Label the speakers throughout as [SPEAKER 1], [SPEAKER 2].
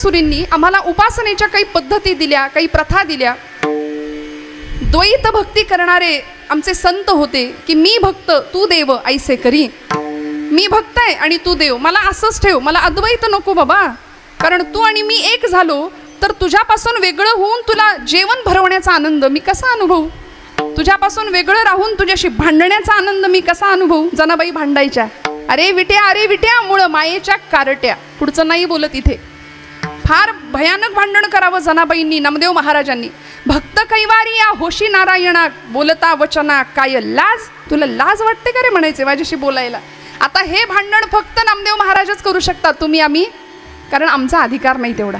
[SPEAKER 1] सुरींनी आम्हाला उपासनेच्या काही पद्धती दिल्या, काही प्रथा दिल्या. द्वैत भक्ती करणारे आमचे संत होते की मी भक्त तू देव ऐसे करी. मी भक्त आहे आणि तू देव, मला असंच ठेव, मला अद्वैत नको बाबा. कारण तू आणि मी एक झालो तर तुझ्यापासून वेगळं होऊन तुला जेवण भरवण्याचा आनंद मी कसा अनुभवू? तुझ्यापासून वेगळं राहून तुझ्याशी भांडण्याचा आनंद मी कसा अनुभवू? जनाबाई भांडायच्या, अरे विट्या मुळ मायेच्या कारट्या. पुढचं नाही बोलत इथे. फार भयानक भांडण करावं जनाबाईंनी, नामदेव महाराजांनी. भक्त कैवारी या होशी नारायणा बोलता वचना काय लाज. तुला लाज वाटते का रे म्हणायचे माझ्याशी बोलायला? आता हे भांडण फक्त नामदेव महाराजच करू शकतात, तुम्ही आम्ही, कारण आमचा अधिकार नाही तेवढा.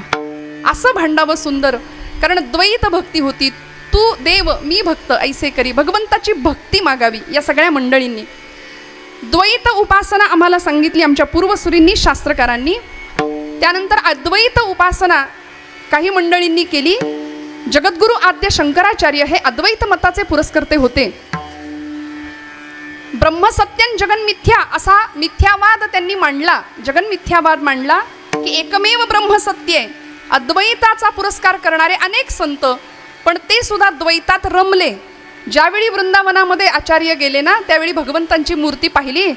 [SPEAKER 1] असं भांडावं सुंदर, कारण द्वैत भक्ती होती. तू देव मी भक्त ऐसे करी. भगवंताची भक्ती मागावी या सगळ्या मंडळींनी. द्वैत उपासना आम्हाला सांगितली आमच्या पूर्वसुरींनी, शास्त्रकारांनी. त्यानंतर अद्वैत उपासना काही मंडळींनी केली. जगद्गुरु आद्य शंकराचार्य हे अद्वैत मताचे पुरस्कर्ते होते. ब्रह्मसत्यं जगन्मिथ्या असा मिथ्यावाद त्यांनी मांडला, जगन्मिथ्यावाद मांडला की एकमेव ब्रह्मसत्य आहे. अद्वैताचा पुरस्कार करणारे अनेक संत, पण ते सुद्धा द्वैतात रमले. ज्यावेळी वृंदावनामध्ये आचार्य गेले ना, त्यावेळी भगवंतांची मूर्ती पाहिली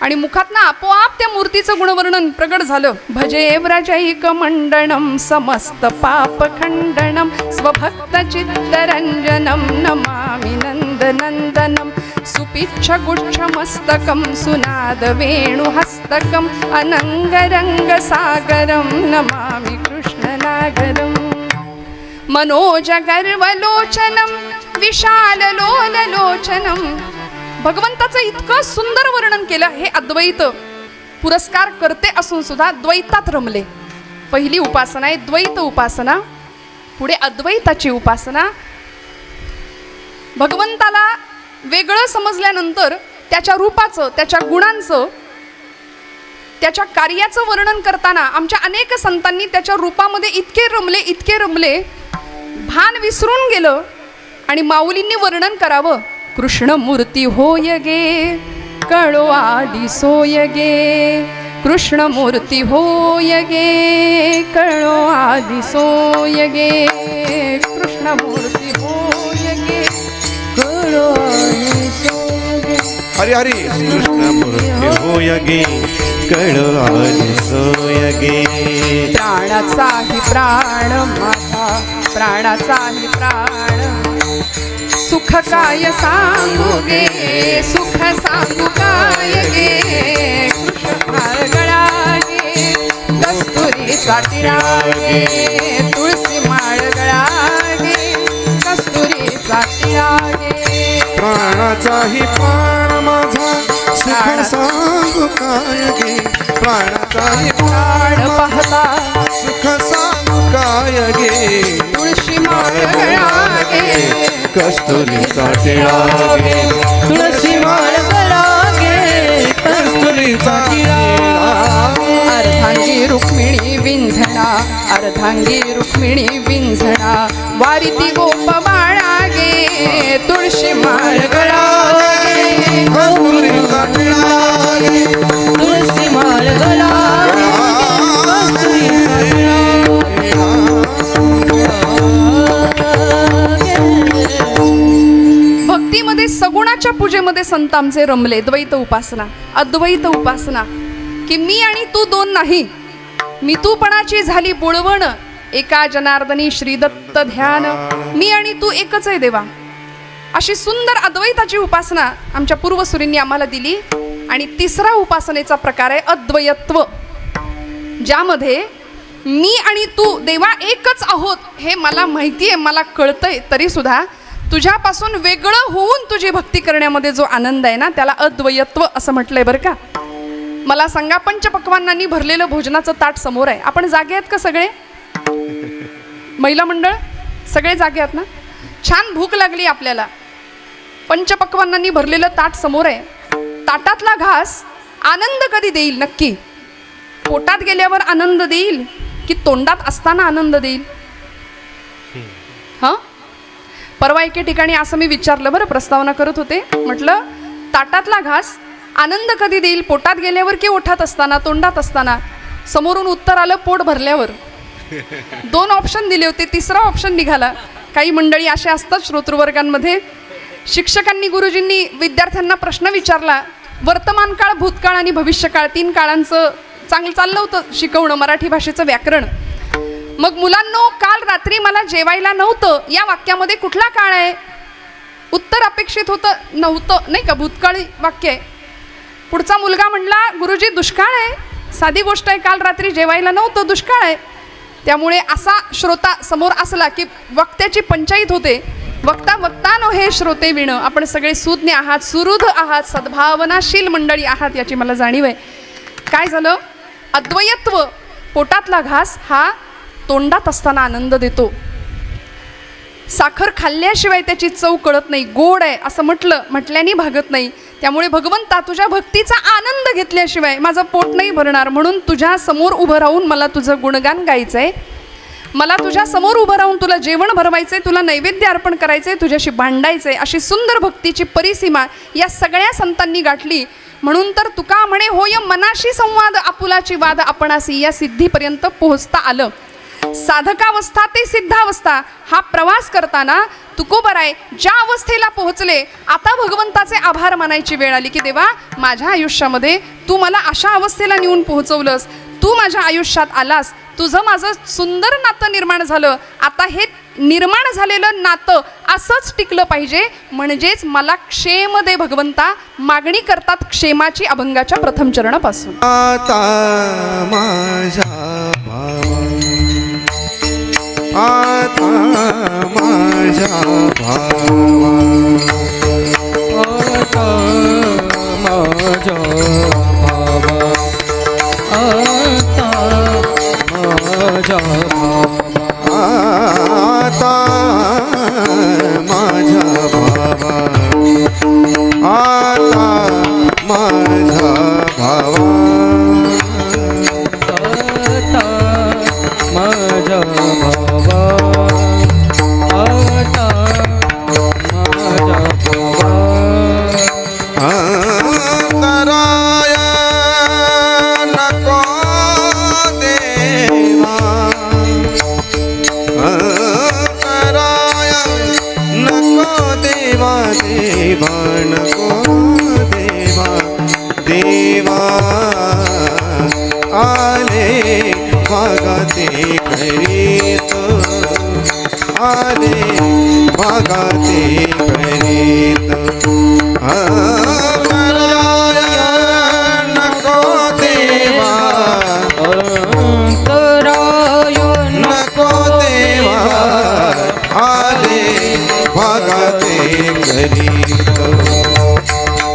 [SPEAKER 1] आणि मुखातनं आपोआप त्या मूर्तीचं गुणवर्णन प्रगट झालं. भजे व्रजैक मंडणम समस्त पाप खंडनम स्वभक्त चित्तरंजनम नमामि नंदनंदनम सुपिच्छ गुच्छ मस्तकम सुनाद वेणु हस्तकम अनंगरंग सागरम नमामि कृष्णनागरम मनोज गर्वलोचनम विशाल लोललोचनम. भगवंताचं इतकं सुंदर वर्णन केलं. हे अद्वैत पुरस्कार करते असून सुद्धा द्वैतात रमले. पहिली उपासना आहे द्वैत उपासना, पुढे अद्वैताची उपासना. भगवंताला वेगळं समजल्यानंतर त्याच्या रूपाचं, त्याच्या गुणांचं, त्याच्या कार्याचं वर्णन करताना आमच्या अनेक संतांनी त्याच्या रूपामध्ये इतके रमले, भान विसरून गेलं. आणि माऊलींनी वर्णन करावं, कृष्ण मूर्ती होय गे कळो आदि सोय गे. कृष्ण मूर्ती होय गे कळो आदि सोय गे. कृष्ण मूर्ती होय गे कळो आदि सोय गे.
[SPEAKER 2] हरी हरी. कृष्ण मूर्ती होय गे कळो आदि सोय गे.
[SPEAKER 1] प्राणाचाही प्राण माझा, प्राणाचाही प्राण, सुख काय सांगू गे, सुख सांगू काय गे. कृष्ण गळा गे कस्तुरीचा टिळा गे, तुळशी माळ गळा गे कस्तुरीचा टिळा गे.
[SPEAKER 2] प्राणाचाही प्राण माझा सुख सांगू काय गे. प्राणाचाही
[SPEAKER 1] प्राण पाहता
[SPEAKER 2] सुख सांगू काय गे.
[SPEAKER 1] तुळशी माळ गळा गे
[SPEAKER 2] कस्तुरीचा टिळा गे.
[SPEAKER 1] तुळशी माळ गळा गे
[SPEAKER 2] कस्तुरीचा टिळा.
[SPEAKER 1] अर्धांगी रुक्मिणी विंझणा, अर्धांगी रुक्मिणी विंझणा, वारिती गोप बाळा गे तुळशी माळ गळा गे.
[SPEAKER 2] कस्तुरीचा टिळा गे.
[SPEAKER 1] तुळशी माळ गळा भक्तीमध्ये सगुणाच्या पूजेमध्ये संत आमचे रमले. द्वैत उपासना, अद्वैत उपासना की मी आणि तू दोन नाही, मी तूपणाची झाली बुळवण, एका जनार्दनी श्रीदत्त ध्यान, मी आणि तू एकच आहे देवा. अशी सुंदर अद्वैताची उपासना आमच्या पूर्वसुरींनी आम्हाला दिली. आणि तिसरा उपासनेचा प्रकार आहे अद्वयत्व, ज्यामध्ये मी आणि तू देवा एकच आहोत हे मला माहिती आहे, मला कळतंय, तरी सुद्धा तुझ्यापासून वेगळं होऊन तुझी भक्ती करण्यामध्ये जो आनंद आहे ना, त्याला अद्वयत्व असं म्हटलंय बरं का. मला सांगा, पंचपक्वान्नांनी भरलेलं भोजनाचं ताट समोर आहे. आपण जागे आहेत का सगळे? महिला मंडळ सगळे जागे आहेत ना? छान भूक लागली आपल्याला. पंचपक्वान्नांनी भरलेलं ताट समोर आहे. ताटातला घास आनंद कधी देईल नक्की? पोटात गेल्यावर आनंद देईल की तोंडात असताना आनंद देईल? हां, परवा एके ठिकाणी असं मी विचारलं बरं, प्रस्तावना करत होते, म्हटलं ताटातला घास आनंद कधी देईल, पोटात गेल्यावर की ओठात असताना, तोंडात असताना? समोरून उत्तर आलं पोट भरल्यावर. 2 ऑप्शन दिले होते, तिसरा ऑप्शन निघाला. काही मंडळी असे असतात श्रोतृवर्गांमध्ये, शिक्षकांनी गुरुजींनी विद्यार्थ्यांना प्रश्न विचारला, वर्तमान काळ, भूतकाळ आणि भविष्यकाळ 3 काळांचं चांगलं चाललं होतं शिकवणं, मराठी भाषेचं व्याकरण. मग मुलांनो, काल रात्री मला जेवायला नव्हतं या वाक्यामध्ये कुठला काळ आहे? उत्तर अपेक्षित होतं नव्हतं, नाही का, भूतकाळी वाक्य आहे. पुढचा मुलगा म्हणला, गुरुजी दुष्काळ आहे. साधी गोष्ट आहे, काल रात्री जेवायला नव्हतं, दुष्काळ आहे. त्यामुळे असा श्रोता समोर असला की वक्त्याची पंचायत होते. वक्ता वक्तानो हे श्रोते विण. आपण सगळे सुज्ञ आहात, सुहृद आहात, सद्भावनाशील मंडळी आहात याची मला जाणीव आहे. काय झालं? अद्वयत्व, पोटातला घास हा तोंडात असताना आनंद देतो. साखर खाल्ल्याशिवाय त्याची चव कळत नाही. गोड आहे असं म्हटल्याने भागत नाही. त्यामुळे भगवंता, तुझ्या भक्तीचा आनंद घेतल्याशिवाय माझं पोट नाही भरणार. म्हणून तुझ्या समोर उभं राहून मला तुझं गुणगान गायचंय, मला तुझ्या समोर उभं राहून तुला जेवण भरवायचंय, तुला नैवेद्य अर्पण करायचंय, तुझ्याशी भांडायचंय. अशी सुंदर भक्तीची परिसीमा या सगळ्या संतांनी गाठली. म्हणून तर तुका म्हणे, होय मनाशी संवाद आपुलाची वाद आपणासी. या सिद्धीपर्यंत पोहोचता आलं. साधकावस्था ते सिद्धावस्था हा प्रवास करताना तुकोबराय ज्या अवस्थेला पोहोचले, आता भगवंताचे आभार मानायची वेळ आली की देवा, माझ्या आयुष्यामध्ये तू मला अशा अवस्थेला नेऊन पोहोचवलंस, तू माझ्या आयुष्यात आलास, तुझं माझं सुंदर नातं निर्माण झालं. आता हे निर्माण झालेलं नातं असंच टिकलं पाहिजे, म्हणजेच मला क्षेम दे भगवंता. मागणी करतात क्षेमाची अभंगाच्या प्रथम चरणापासून.
[SPEAKER 2] आता माझ्या भावा, आता माझ्या भावा,
[SPEAKER 3] आता माझ्या भावा, आता माझ्या भावा,
[SPEAKER 2] आता माझ्या भावा, आता माझ्या भावा,
[SPEAKER 3] आता माझ्या भावा, आता माझ्या भावा.
[SPEAKER 2] अंतराय नको देवा, अंतराय नको देवा, देवा नको देवा, देवा आले भागाते करीत, आले भागाते करीत. अंतराय नको देवा,
[SPEAKER 3] अंतराय
[SPEAKER 2] नको देवा, आले भागाते करीत,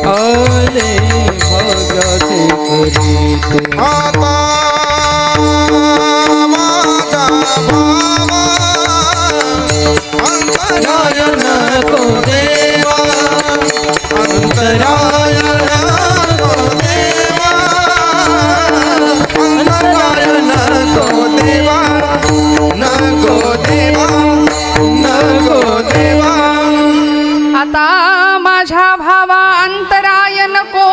[SPEAKER 3] आले भाग्याचे करीत.
[SPEAKER 2] आता माझा भावा, अंतराय नको देवा, अंतराय नको देवा, अंतराय नको देवा, नको देवा, नको देवा.
[SPEAKER 1] आता माझ्या भावा, अंतराय नको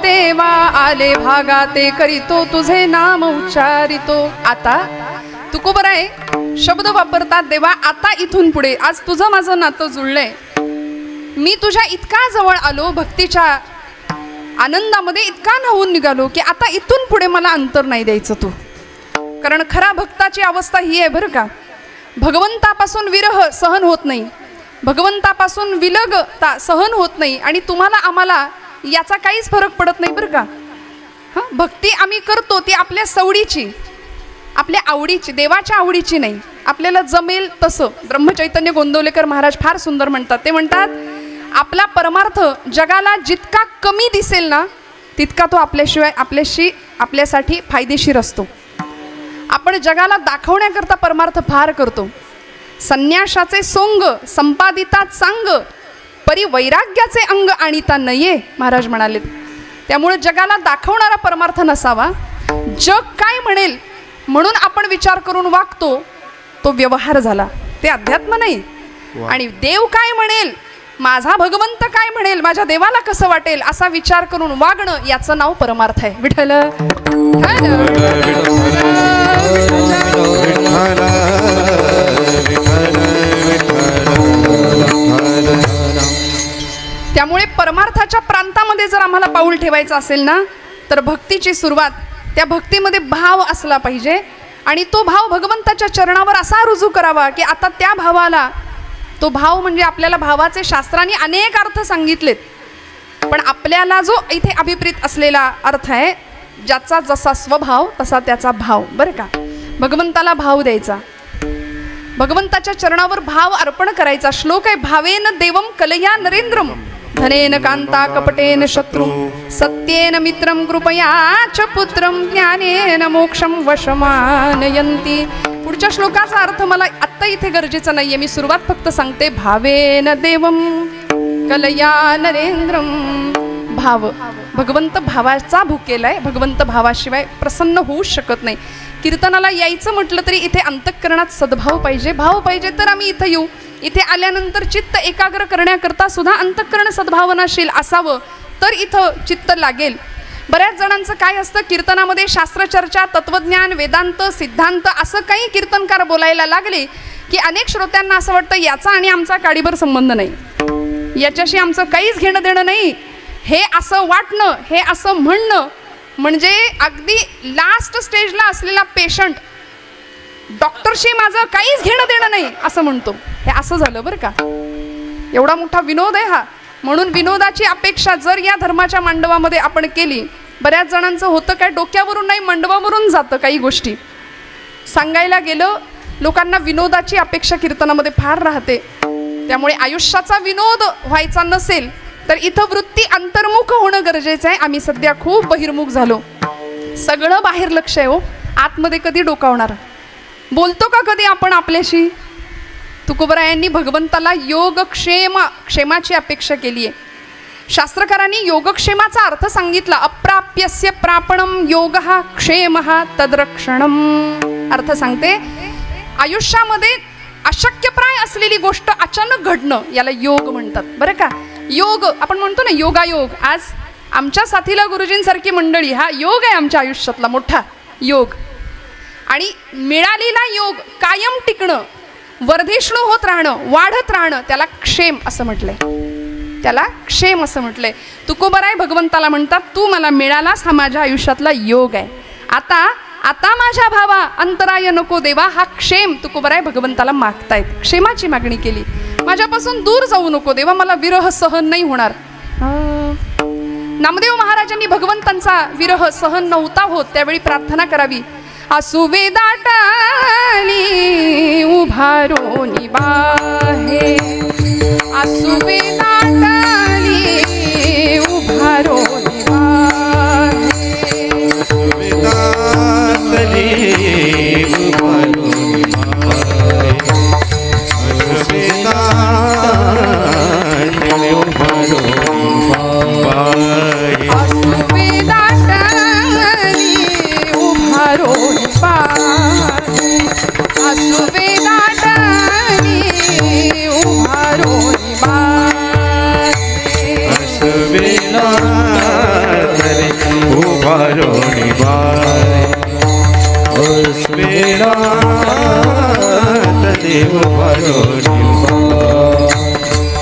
[SPEAKER 1] देवा, आले भागाते करीतो, तुझे नाम उच्चारितो. आता तुकोबराय शब्द वापरतात देवा. आता इथून पुढे आज तुझं माझं नातं जुळलंय, मी तुझ्या इतका जवळ आलो, भक्तीच्या आनंदामध्ये इतका न्हावून निघालो की आता इथून पुढे मला अंतर नाही द्यायचं तू. कारण खरा भक्ताची अवस्था ही आहे बरं का, भगवंतापासून विरह सहन होत नाही, भगवंतापासून विलगता सहन होत नाही, आणि तुम्हाला आम्हाला याचा काहीच फरक पडत नाही बरं का. हां, भक्ती आम्ही करतो ती आपल्या सवडीची, आपल्या आवडीची, देवाच्या आवडीची नाही, आपल्याला जमेल तसं. ब्रह्मचैतन्य गोंदवलेकर महाराज फार सुंदर म्हणतात. ते म्हणतात, आपला परमार्थ जगाला जितका कमी दिसेल ना, तितका तो आपल्यासाठी फायदेशीर असतो. आपण जगाला दाखवण्याकरता परमार्थ फार करतो. संन्यासाचे सोंग संपादितात सांग, परी वैराग्याचे अंग आणिता नये, महाराज म्हणाले. त्यामुळे जगाला दाखवणारा परमार्थ नसावा. जग काय म्हणेल म्हणून आपण विचार करून वागतो, तो व्यवहार झाला, ते अध्यात्म नाही. आणि देव काय म्हणेल, माझा भगवंत काय म्हणेल, माझ्या देवाला कसं वाटेल, असा विचार करून वागणं, याचं नाव परमार्थ आहे. विठ्ठल. कबूल ठेवायचा असेल ना, तर भक्तीची सुरुवात त्या भक्तीमध्ये भाव असला पाहिजे आणि तो भाव भगवंताच्या चरणावर असा रुजू करावा की आता त्या भावाला, तो भाव म्हणजे आपल्याला भावाचे शास्त्रांनी अनेक अर्थ सांगितलेत, पण आपल्याला जो इथे अभिप्रेत असलेला अर्थ आहे, ज्याचा जसा स्वभाव तसा त्याचा भाव, बरं का. भगवंताला भाव द्यायचा, भगवंताच्या चरणावर भाव अर्पण करायचा. श्लोक आहे, भावेन देवम कलया नरेंद्रम धनेन कांता कपटेन शत्रु सत्येन मित्रम कृपया च पुत्रम ज्ञानेन मोक्षम वशमानयन्ति. पुढच्या श्लोकाचा अर्थ मला आत्ता इथे गरजेचा नाहीये, मी सुरुवात फक्त सांगते. भावेन देवम कलया नरेंद्रम. भाव, भगवंत भावाचा भुकेलाय, भगवंत भावाशिवाय प्रसन्न होऊ शकत नाही. कीर्तनाला यायचं म्हटलं तरी इथे अंतःकरणात सद्भाव पाहिजे, भाव पाहिजे, तर आम्ही इथं येऊ. इथे आल्यानंतर चित्त एकाग्र करण्याकरता सुद्धा अंतःकरण सद्भावनाशील असावं, तर इथं चित्त लागेल. बऱ्याच जणांचं काय असतं, कीर्तनामध्ये शास्त्रचर्चा, तत्वज्ञान, वेदांत, सिद्धांत असं काही कीर्तनकार बोलायला लागले की अनेक श्रोत्यांना असं वाटतं याचा आणि आमचा काडीभर संबंध नाही, याच्याशी आमचं काहीच घेणं देणं नाही. हे असं वाटणं, हे असं म्हणणं म्हणजे अगदी लास्ट स्टेजला असलेला पेशंट डॉक्टरशी माझं काहीच घेणं देणं नाही असं म्हणतो. हे असं झालं बरं का. एवढा मोठा विनोद आहे हा. म्हणून विनोदाची अपेक्षा जर या धर्माच्या मांडवामध्ये आपण केली, बऱ्याच जणांचं होतं काय, डोक्यावरून नाही मंडवावरून जातं काही गोष्टी. सांगायला गेलं, लोकांना विनोदाची अपेक्षा कीर्तनामध्ये फार राहते. त्यामुळे आयुष्याचा विनोद व्हायचा नसेल तर इथं वृत्ती अंतर्मुख होणं गरजेचं आहे. आम्ही सध्या खूप बहिर्मुख झालो, सगळं बाहेर लक्ष आहे हो, आतमध्ये कधी डोकावणार. बोलतो का कधी आपण आपल्याशी? तुकोबरायांनी भगवंताला योगक्षेमाची अपेक्षा केली आहे. शास्त्रकारांनी योगक्षेमाचा अर्थ सांगितला. अप्राप्यस्य प्रापणम योगः क्षेमः तद्रक्षणम. अर्थ सांगते, आयुष्यामध्ये अशक्यप्राय असलेली गोष्ट अचानक घडणं याला योग म्हणतात, बरं का. योग आपण म्हणतो ना, योगायोग. आज आमच्या साथीला गुरुजींसारखी मंडळी, हा योग आहे आमच्या आयुष्यातला मोठा योग. आणि मिळालेला योग कायम टिकणं, वर्धिष्णू होत राहणं, वाढत राहणं, त्याला क्षेम असं म्हटलंय, त्याला क्षेम असं म्हटलंय. तुकोबराय भगवंताला म्हणतात, तू मला मिळालास, हा माझ्या आयुष्यातला योग आहे. आता माझ्या भावा अंतराय नको देवा. हा क्षेम तुकोबराय भगवंताला मागतायत, क्षेमाची मागणी केली. माझ्यापासून दूर जाऊ नको देवा, मला विरह सहन नाही होणार. नामदेव महाराजांनी भगवंतांचा विरह सहन नव्हता होत, त्यावेळी प्रार्थना करावी. आसुवे दाटाली उभारोनी बाहे, आसुवे दाटाली उभारोनी बाहे,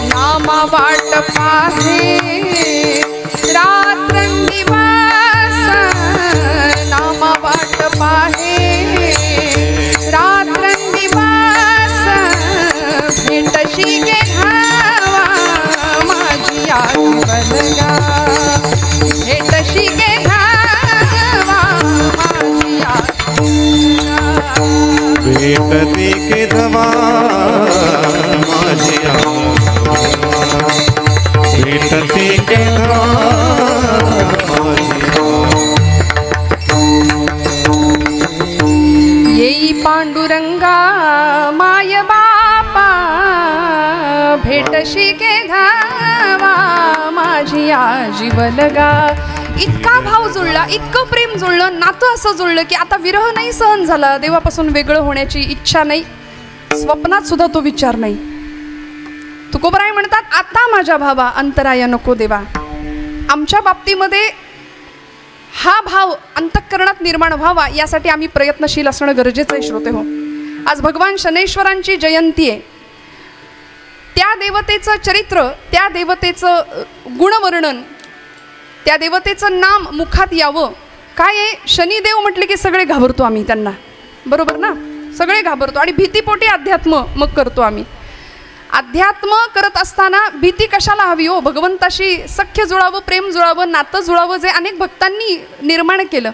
[SPEAKER 1] नामा वाट पाहे रात्रंदिवस, नामा वाट पाहे रात्रंदिवस, भेटशी गे धावा माझी आजीवनगा, भेटशी गे धावा माझी आजीवनगा,
[SPEAKER 2] भेटती के धवा माझी भेटती के धवा
[SPEAKER 1] येई पांडुरंगा माय बापा, भेटशी के धावा माझी आजीवनगा. इतका भाव जुळला, इतकं प्रेम जुळलं, नातं असं जुळलं की आता विरह नाही सहन झाला, देवापासून वेगळं होण्याची इच्छा नाही, स्वप्नात सुद्धा तो विचार नाही. तुकोबराय म्हणतात, आता माझ्या भावा अंतराय नको देवा. आमच्या बाबतीमध्ये हा भाव अंतःकरणात निर्माण व्हावा यासाठी आम्ही प्रयत्नशील असणं गरजेचं आहे. श्रोते हो, आज भगवान शनैश्वरांची जयंती आहे. त्या देवतेचं चरित्र, त्या देवतेचं गुणवर्णन त्या देवतेचं नाम मुखात यावं. काय आहे, शनिदेव म्हटले की सगळे घाबरतो आम्ही त्यांना, बरोबर ना? सगळे घाबरतो आणि भीतीपोटी अध्यात्म मग करतो आम्ही. अध्यात्म करत असताना भीती कशाला हवी हो? भगवंताशी सख्य जुळावं, प्रेम जुळावं, नातं जुळावं, जे अनेक भक्तांनी निर्माण केलं.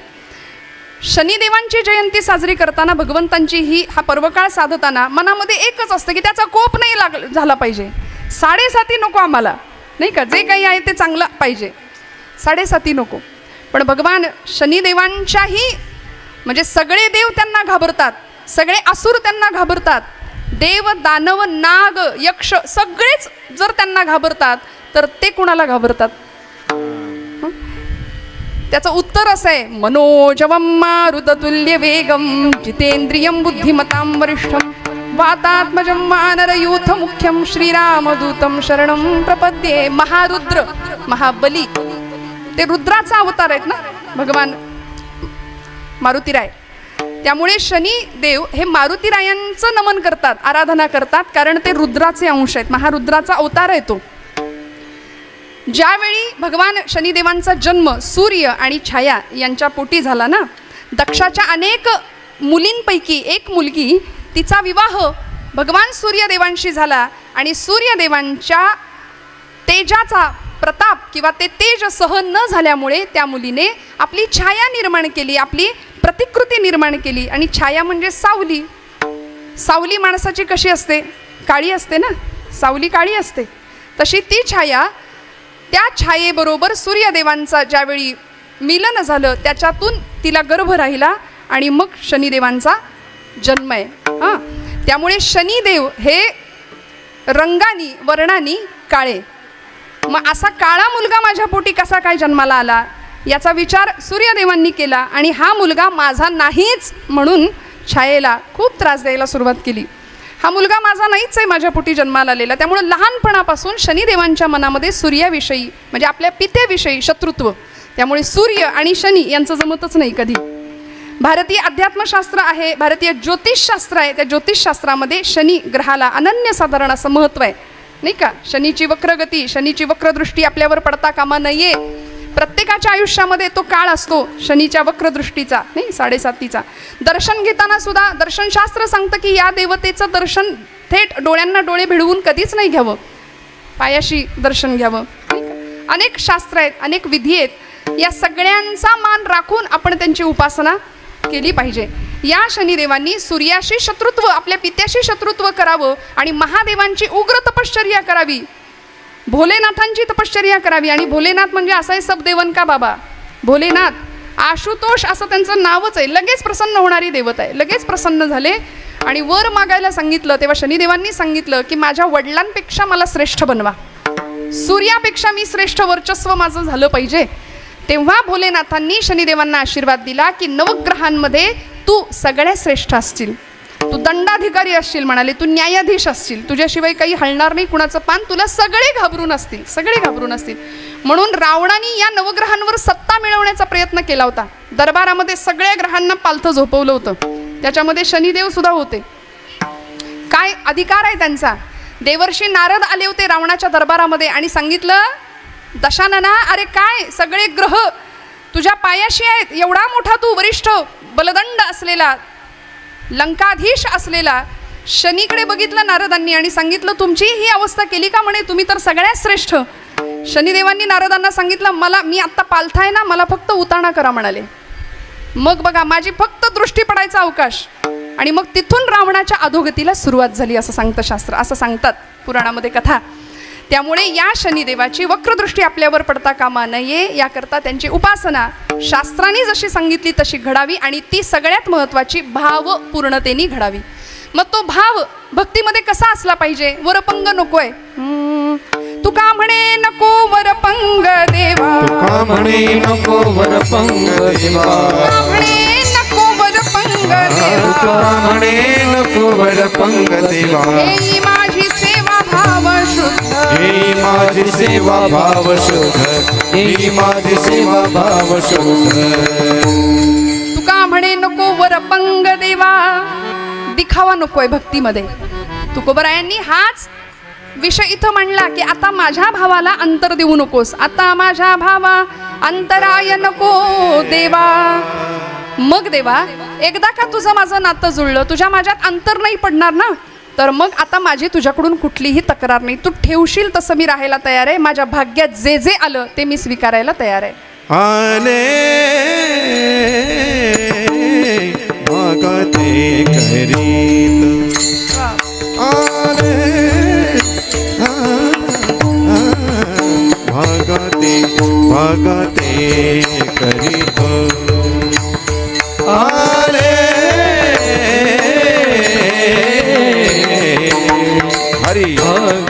[SPEAKER 1] शनिदेवांची जयंती साजरी करताना, भगवंतांची हा पर्वकाळ साधताना मनामध्ये एकच असतं की त्याचा कोप नाही झाला पाहिजे. 7.5 नको आम्हाला, नाही का? जे काही आहे ते चांगलं पाहिजे, 7.5 नको. पण भगवान शनिदेवांच्याही म्हणजे सगळे देव त्यांना घाबरतात, सगळे असुर त्यांना घाबरतात, देव दानव नाग यक्ष सगळेच जर त्यांना घाबरतात तर ते कुणाला घाबरतात? त्याचं उत्तर असं आहे, मनोजवम मारुततुल्य वेगम जितेंद्रियम बुद्धिमतां वरिष्ठम वातात्मजं वानरयूथ मुख्यम श्रीरामदूतं शरणं प्रपद्ये. महारुद्र, महाबली, ते रुद्राचा अवतार आहेत ना भगवान मारुतीराय. त्यामुळे शनिदेव हे मारुतीरायांचं नमन करतात, आराधना करतात, कारण ते रुद्राचे अंश आहेत, महारुद्राचा अवतार आहे तो. ज्यावेळी भगवान शनिदेवांचा जन्म सूर्य आणि छाया यांच्या पोटी झाला ना, दक्षाच्या अनेक मुलींपैकी एक मुलगी, तिचा विवाह भगवान सूर्यदेवांशी झाला आणि सूर्यदेवांच्या तेजाचा प्रताप किंवा ते तेज सहन न झाल्यामुळे त्या मुलीने आपली छाया निर्माण केली, आपली प्रतिकृती निर्माण केली. आणि छाया म्हणजे सावली. सावली माणसाची कशी असते? काळी असते ना, सावली काळी असते. तशी ती छाया, त्या छायेबरोबर सूर्यदेवांचा ज्यावेळी मिलन झालं त्याच्यातून तिला गर्भ राहिला आणि मग शनिदेवांचा जन्म आहे. हां, त्यामुळे शनिदेव हे रंगानी वर्णानी काळे. मग असा काळा मुलगा माझ्या पोटी कसा काय जन्माला आला याचा विचार सूर्यदेवांनी केला आणि हा मुलगा माझा नाहीच म्हणून छायेला खूप त्रास द्यायला सुरुवात केली. हा मुलगा माझा नाहीच आहे माझ्या पोटी जन्माला आलेला. त्यामुळे लहानपणापासून शनिदेवांच्या मनामध्ये सूर्याविषयी म्हणजे आपल्या पित्याविषयी शत्रुत्व. त्यामुळे सूर्य आणि शनी यांचं जमतच नाही कधी. भारतीय अध्यात्मशास्त्र आहे, भारतीय ज्योतिषशास्त्र आहे, त्या ज्योतिषशास्त्रामध्ये शनी ग्रहाला अनन्यसाधारण असं महत्त्व आहे, नाही का? शनीची वक्रगती, शनीची वक्रदृष्टी आपल्यावर पडता कामा नये. प्रत्येकाच्या आयुष्यामध्ये तो काळ असतो शनीच्या वक्रदृष्टीचा, नाही 7.5. दर्शन घेताना सुद्धा दर्शनशास्त्र सांगतं की या देवतेचं दर्शन थेट डोळ्यांना डोळे भिडवून कधीच नाही घ्यावं, पायाशी दर्शन घ्यावं. अनेक शास्त्र आहेत, अनेक विधी आहेत, या सगळ्यांचा मान राखून आपण त्यांची उपासना केली पाहिजे. या शनिदेवांनी सूर्याशी शत्रुत्व, आपल्या पित्याशी शत्रुत्व करावं आणि महादेवांची उग्र तपश्चर्या करावी, भोलेनाथांची तपश्चर्या करावी. आणि भोलेनाथ म्हणजे असा आहे सबदेवन का बाबा, भोलेनाथ आशुतोष असं त्यांचं नावच आहे. लगेच प्रसन्न होणारी देवता आहे. लगेच प्रसन्न झाले आणि वर मागायला सांगितलं तेव्हा शनिदेवांनी सांगितलं की माझ्या वडिलांपेक्षा मला श्रेष्ठ बनवा, सूर्यापेक्षा मी श्रेष्ठ, वर्चस्व माझं झालं पाहिजे. तेव्हा भोलेनाथांनी शनिदेवांना आशीर्वाद दिला की नवग्रहांमध्ये तू सगळ्यात श्रेष्ठ असशील, तू दंडाधिकारी असशील म्हणाले, तू न्यायाधीश असशील, तुझ्याशिवाय काही हलणार नाही कुणाचं पान, तुला सगळे घाबरून असतील, सगळे घाबरून असतील. म्हणून रावणाने या नवग्रहांवर सत्ता मिळवण्याचा प्रयत्न केला होता. दरबारामध्ये सगळ्या ग्रहांना पालथं झोपवलं होतं, त्याच्यामध्ये शनिदेव सुद्धा होते. काय अधिकार आहे त्यांचा? देवर्षी नारद आले होते रावणाच्या दरबारामध्ये आणि सांगितलं, दशानना अरे काय सगळे ग्रह तुझ्या पायाशी आहेत, एवढा मोठा तू वरिष्ठ बलदंड असलेला लंकाधीश असलेला. शनीकडे बघितलं नारदांनी आणि सांगितलं तुमची ही अवस्था केली का म्हणे, तुम्ही तर सगळ्यात श्रेष्ठ. शनिदेवांनी नारदांना सांगितलं मी आत्ता पालथा आहे ना, मला फक्त उताणा करा म्हणाले. मग बघा माझी फक्त दृष्टी पडायचा अवकाश आणि मग तिथून रावणाच्या अधोगतीला सुरुवात झाली असं सांगतं शास्त्र, असं सांगतात पुराणामध्ये कथा. त्यामुळे या शनिदेवाची वक्रदृष्टी आपल्यावर पडता कामा नये याकरता त्यांची उपासना शास्त्राने जशी सांगितली तशी घडावी आणि ती सगळ्यात महत्त्वाची भावपूर्णतेने घडावी. मग तो भाव भक्तीमध्ये कसा असला पाहिजे? वरपंग नकोय. तुका म्हणे नको वरपंग देवा,
[SPEAKER 2] तुका म्हणे नको वरपंग देवा,
[SPEAKER 1] म्हणे नको वरपंग देवा,
[SPEAKER 2] तुका म्हणे नको वरपंग देवा.
[SPEAKER 1] हे माझी सेवा भाव शुद्ध,
[SPEAKER 2] हे माझी सेवा भाव शुद्ध, हे माझी सेवा भाव शुद्ध.
[SPEAKER 1] तुका म्हणे नको वरपंग देवा, दिखावा नकोय भक्तीमध्ये. तुकोबरायांनी हाच विषय इथं मांडला की आता माझ्या भावाला अंतर देऊ नकोस, आता माझ्या भावा अंतराय नको देवा. मग देवा, एकदा का तुझं माझं नातं जुळलं, तुझ्या माझ्यात अंतर नाही पडणार ना, तर मग आता माझी तुझ्याकडून कुठलीही तक्रार नाही. तू ठेवशील तसं मी राहायला तयार आहे. माझ्या भाग्यात जे जे आलं ते मी स्वीकारायला तयार आहे.
[SPEAKER 2] आले भागते करीत, आले भागते भागते करीत, आले हरी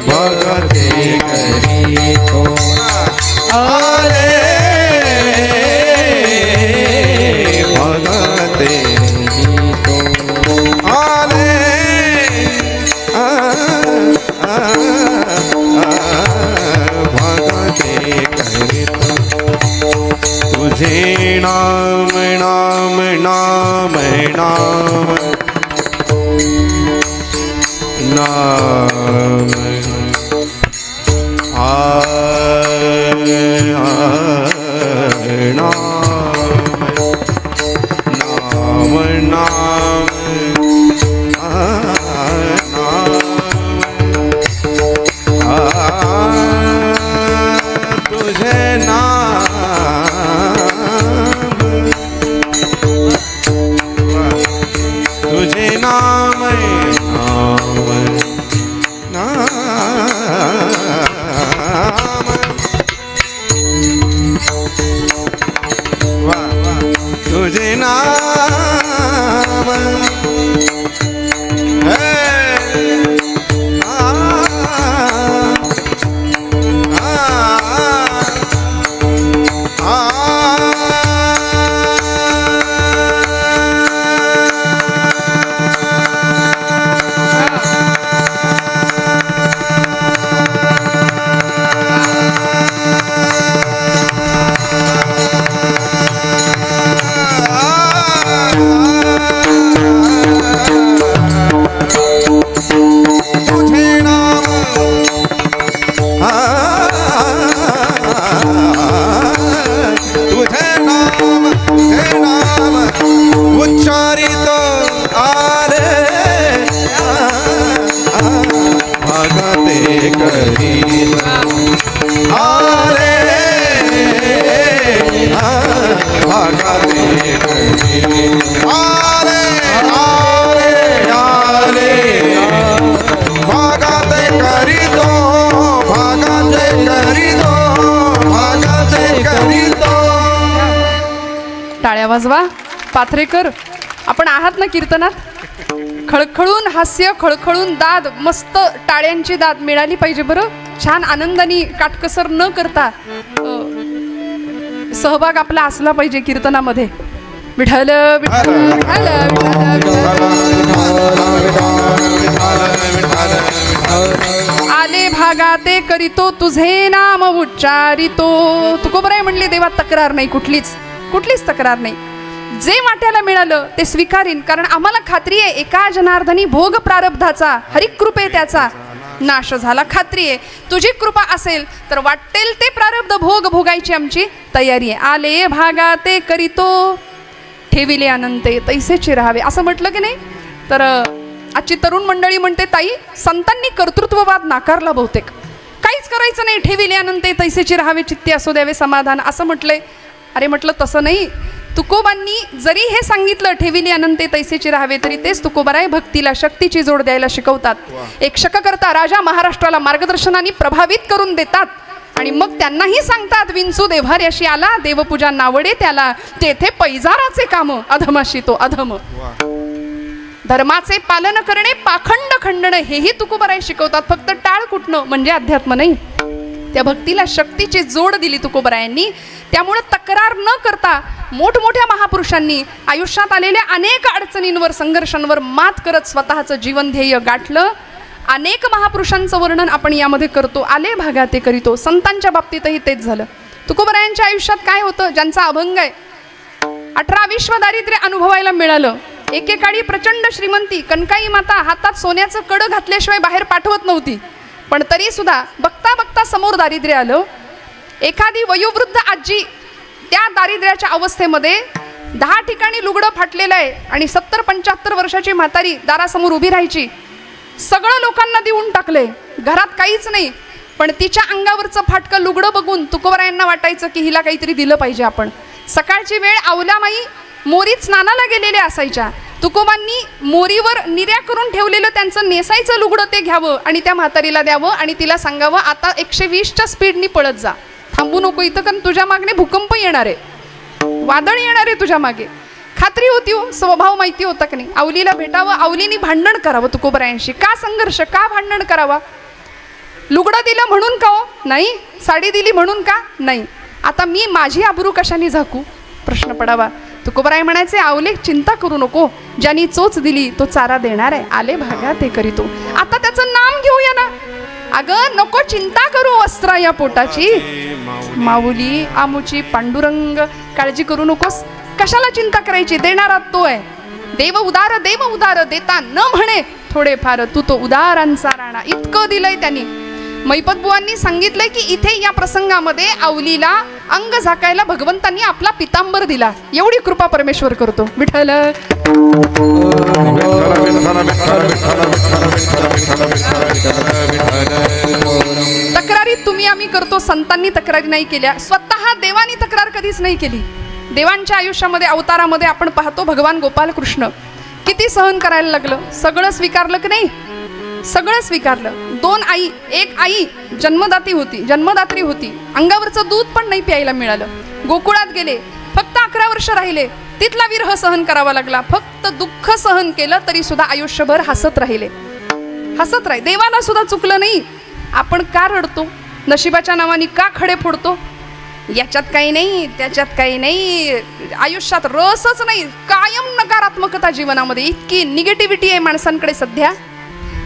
[SPEAKER 2] भागते करीत, आले भागते आले भागते करीत, तुझे नाम नाम नाम नाम नाम तुझे नाम तुझे नाम नाम तुझे नाम उच्चारित आले भागते करीत, आले भागते करीत, आले आले आले भागते करीत, भागते करीत, भागते करीत.
[SPEAKER 1] टाळ्या वाजवा. पाथरेकर, आपण आहात ना कीर्तनात? खळखळून हास्य, खळखळून दाद, मस्त टाळ्यांची दाद मिळाली पाहिजे बरं. छान आनंदाने, काटकसर न करता सहभाग आपला असला पाहिजे कीर्तनामध्ये. विठ्ठल विठ्ठल विठ्ठल विठ्ठल आले भागाते करीतो तुझे नाम उच्चारितो. तुकोबराय म्हणले, देवा तक्रार नाही, कुठलीच तक्रार नाही. जे वाट्याला मिळालं ते स्वीकारीन, कारण आम्हाला खात्री आहे एका जनार्दनी भोग प्रारब्धाचा हरिकृपे त्याचा नाश झाला. खात्री आहे तुझी कृपा असेल तर वाटेल ते प्रारब्ध भोग भोगायची आमची तयारी आहे. आले भागाते करीतो ठेविले अनंते तैसेचे राहावे, असं म्हटलं की नाही. तर आजची तरुण मंडळी म्हणते, ताई संतांनी कर्तृत्ववाद नाकारला बहुतेक, काहीच करायचं नाही, ठेविले अनंते तैसेचे राहावे, चित्ते असो द्यावे समाधान, असं म्हटलंय. अरे म्हटलं तसं नाही. तुकोबांनी जरी हे सांगितलं ठेविली अनंते तैसेची राहावे, तरी तेच तुकोबाराय भक्तीला शक्तीची जोड द्यायला शिकवतात. एक शककर्ता राजा महाराष्ट्राला मार्गदर्शनाने प्रभावित करून देतात आणि मग त्यांनाही सांगतात, विंचू देव्हाऱ्याशी आला, देवपूजा नावडे त्याला, तेथे पैजाराचे काम, अधमाशी तो अधम. धर्माचे पालन करणे, पाखंड खंडणं, हेही तुकोबाराय शिकवतात. फक्त टाळ कुटणं म्हणजे अध्यात्म नाही. त्या भक्तीला शक्तीची जोड दिली तुकोबरायांनी. त्यामुळे तक्रार न करता मोठमोठ्या महापुरुषांनी आयुष्यात आलेल्या अनेक अडचणींवर, संघर्षांवर मात करत स्वतःचं जीवन ध्येय गाठलं. अनेक महापुरुषांचं वर्णन आपण यामध्ये करतो. आले भागाते करीतो. संतांच्या बाबतीतही तेच झालं. तुकोबरायांच्या आयुष्यात काय होतं? ज्यांचा अभंग आहे, 18 विश्व दारिद्र्य अनुभवायला मिळालं. एकेकाळी प्रचंड श्रीमंती, कनकाई माता हातात सोन्याचं कडं घातल्याशिवाय बाहेर पाठवत नव्हती, पण तरी सुद्धा बघता बघता समोर दारिद्र्य आलं. एखादी वयोवृद्ध आजी त्या दारिद्र्याच्या अवस्थेमध्ये 10 ठिकाणी लुगडं फाटलेलं आहे आणि 70-75 वर्षाची म्हातारी दारासमोर उभी राहायची. सगळं लोकांना देऊन टाकलंय, घरात काहीच नाही, पण तिच्या अंगावरचं फाटकं लुगडं बघून तुकोबरायांना वाटायचं की हिला काहीतरी दिलं पाहिजे आपण. सकाळची वेळ आवल्यामाई मोरीत स्नानाला गेलेल्या असायच्या. तुकोबांनी मोरीवर निर्या करून ठेवलेलं त्यांचं नेसायचं लुगडं ते घ्यावं आणि त्या म्हातारीला द्यावं आणि तिला सांगावं, आता 120च्या स्पीडनी पळत जा, थांबू नको इथं, कारण तुझ्या मागणे भूकंप येणार आहे, वादळ येणार आहे तुझ्या मागे. खात्री होती हो, स्वभाव माहिती होता की नाही. आवलीला भेटावं, आवलीनी भांडण करावं तुकोबरायांशी. का संघर्ष, का भांडण करावा? लुगडं दिलं म्हणून का हो? नाही. साडी दिली म्हणून का? नाही. आता मी माझी आबरू कशाने झाकू? प्रश्न पडावा. तुकोबराय म्हणायचे, आवले चिंता करू नको, ज्यांनी चोच दिली तो चारा देणार आहे, आले भागा ते करीतो. आता त्याचं नाम घेऊया ना. अगं नको चिंता करू वस्त्रा या पोटाची, माऊली आमुची पांडुरंग, काळजी करू नकोस. कशाला चिंता करायची? देणारा तो आहे. देव उदार देता न म्हणे थोडेफार, तू तो उदारांचा राणा. इतकं दिलंय त्यांनी. मैपत बुवांनी सांगितलंय की इथे या प्रसंगामध्ये आवलीला अंग झाकायला भगवंतांनी आपला पितांबर दिला. एवढी कृपा परमेश्वर करतो. विठ्ठल तक्रारी तुम्ही आम्ही करतो, संतांनी तक्रारी नाही केल्या. स्वतः देवानी तक्रार कधीच नाही केली. देवांच्या आयुष्यामध्ये अवतारामध्ये आपण पाहतो भगवान गोपाल कृष्ण किती सहन करायला लागलं. सगळं स्वीकारलं की नाही? सगळं स्वीकारलं. 2 आई, एक आई जन्मदात्री होती, अंगावरचं दूध पण नाही प्यायला मिळालं. गोकुळात गेले, फक्त 11 वर्ष राहिले, तिथला विरह सहन करावा लागला. फक्त दुःख सहन केलं तरी सुद्धा आयुष्यभर हसत राहिले. देवाला सुद्धा चुकलं नाही. आपण का रडतो? नशिबाच्या नावाने का खडे फोडतो? याच्यात काही नाही, त्याच्यात काही नाही, आयुष्यात रसच नाही, कायम नकारात्मकता जीवनामध्ये. इतकी निगेटिव्हिटी आहे माणसांकडे सध्या.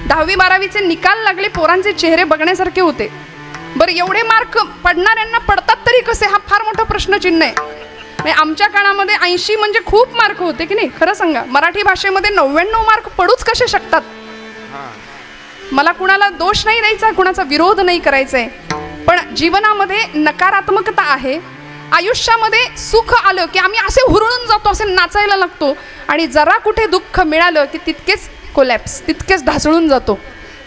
[SPEAKER 1] 10वी-12वीचे निकाल लागले, पोरांचे चेहरे बघण्यासारखे होते. बरं एवढे मार्क पडणाऱ्यांना पडतात तरी कसे, हा फार मोठा प्रश्नचिन्ह आहे. म्हणजे आमच्या काळामध्ये 80 म्हणजे खूप मार्क होते की नाही? खरं सांगा, मराठी भाषेमध्ये 99 मार्क पडूच कसे शकतात? मला कुणाला दोष नाही द्यायचा, कुणाचा विरोध नाही करायचा आहे, पण जीवनामध्ये नकारात्मकता आहे. आयुष्यामध्ये सुख आलं की आम्ही असे हुरळून जातो, असे नाचायला लागतो, आणि जरा कुठे दुःख मिळालं की तितकेच कोलॅप्स, तितकेच ढासळून जातो.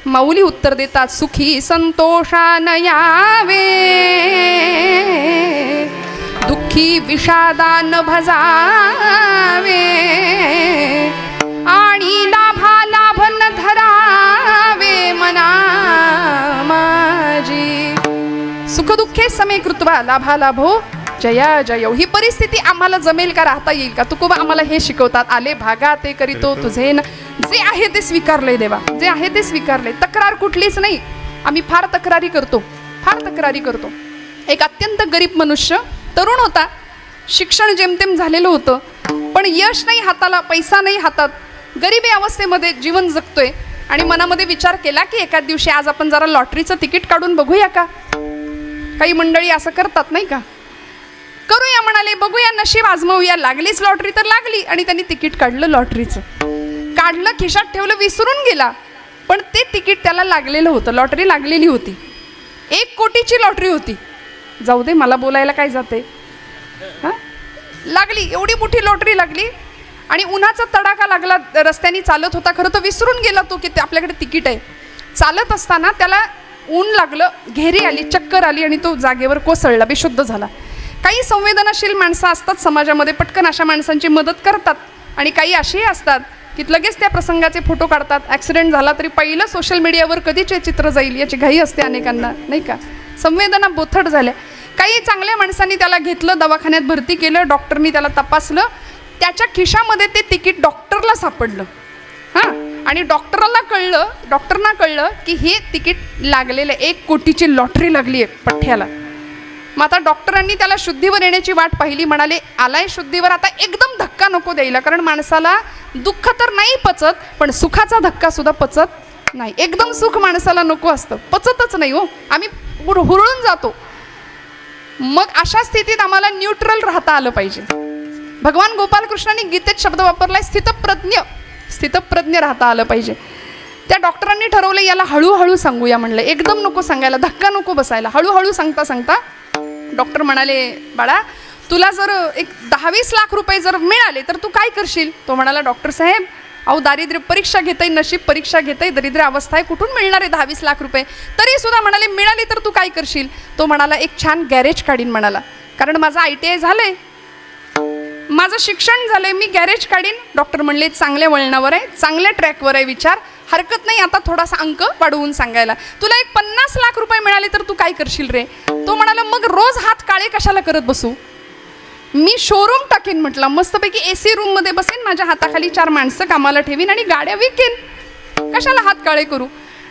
[SPEAKER 1] माऊली उत्तर देतात, सुखी संतोषान यावे, दुःखी विषादान भजावे, आणि लाभा लाभन धरावे मना माझी. सुखदुःखे समे कृत्वा लाभा लाभो जया जय. ही परिस्थिती आम्हाला जमेल का, राहता येईल का? तुकोबा आम्हाला हे शिकवतात. आले भागा ते करीतो तुझे न. जे आहे ते स्वीकारलंय देवा, जे आहे ते स्वीकारलंय. तक्रार कुठलीच नाही. आम्ही फार तक्रारी करतो. एक अत्यंत गरीब मनुष्य, तरुण होता, शिक्षण जेमतेम झालेलं होतं, पण यश नाही हाताला, पैसा नाही हातात, गरिबी अवस्थेमध्ये जीवन जगतोय. आणि मनामध्ये विचार केला की एखाद दिवशी आज आपण जरा लॉटरीचं तिकीट काढून बघूया का? काही मंडळी असं करतात नाही का? करूया म्हणाले, बघूया, नशीब आजमावूया. लागलीच लॉटरी तर लागली, आणि त्यांनी तिकीट काढलं. लॉटरीचं काढलं, खिशात ठेवलं, विसरून गेला. पण ते तिकीट त्याला लागलेलं होतं, लॉटरी लागलेली होती. 1 कोटीची लॉटरी होती. जाऊ दे, मला बोलायला काय जाते. लागली, एवढी मोठी लॉटरी लागली, आणि उन्हाचा तडाखा लागला. रस्त्याने चालत होता, खरं तर विसरून गेला तो की आपल्याकडे तिकीट आहे. चालत असताना त्याला ऊन लागलं, घेरी आली, चक्कर आली, आणि तो जागेवर कोसळला, बेशुद्ध झाला. काही संवेदनशील माणसं असतात समाजामध्ये, पटकन अशा माणसांची मदत करतात, आणि काही असेही असतात की लगेच त्या प्रसंगाचे फोटो काढतात. ॲक्सिडेंट झाला तरी पहिलं सोशल मीडियावर कधीचे चित्र जाईल याची घाई असते अनेकांना नाही का? संवेदना बोथट झाल्या. काही चांगल्या माणसांनी त्याला घेतलं, दवाखान्यात भरती केलं, डॉक्टरनी त्याला तपासलं. त्याच्या खिशामध्ये ते तिकीट डॉक्टरला सापडलं. आणि डॉक्टरना कळलं की हे तिकीट लागलेलं, 1 कोटीची लॉटरी लागली आहे पठ्ठ्याला. मग आता डॉक्टरांनी त्याला शुद्धीवर येण्याची वाट पाहिली. म्हणाले, आलाय शुद्धीवर, आता एकदम धक्का नको द्यायला, कारण माणसाला दुःख तर नाही पचत, पण सुखाचा धक्का सुद्धा पचत नाही. एकदम सुख माणसाला नको असतं, पचतच नाही हो, आम्ही हुरळून जातो. मग अशा स्थितीत आम्हाला न्यूट्रल राहता आलं पाहिजे. भगवान गोपालकृष्णांनी गीतेत शब्द वापरलाय, स्थितप्रज्ञ राहता आलं पाहिजे. त्या डॉक्टरांनी ठरवलं, याला हळूहळू सांगूया म्हणलं, एकदम नको सांगायला, धक्का नको बसायला. हळूहळू सांगता डॉक्टर म्हणाले, बाळा तुला जर एक 10-20 लाख रुपये जर मिळाले तर तू काय करशील? तो म्हणाला, डॉक्टर साहेब अहो दारिद्र्य परीक्षा घेताय, नशीब परीक्षा घेताय, दरिद्र अवस्था आहे, कुठून मिळणार आहे 10-20 लाख रुपये? तरी सुद्धा म्हणाले, मिळाली तर तू काय करशील? तो म्हणाला, एक छान गॅरेज काढीन म्हणाला, कारण माझं ITI झालंय, माझं शिक्षण झालंय, मी गॅरेज काढीन. डॉक्टर म्हणले, चांगल्या वळणावर आहे, चांगल्या ट्रॅकवर आहे विचार, हरकत नाही आता थोडासा अंक वाढवून सांगायला. तुला एक 50 लाख रुपये मिळाले तर तू काय करशील रे? तो म्हणाला, मग रोज हात काळे कशाला करत बसू, मी शोरूम टाकेन म्हटलं, मस्तपैकी AC रूम मध्ये बसेन, माझ्या हाताखाली 4 माणसं कामाला ठेवीन आणि गाड्या विकेन, कशाला हात काळे करू.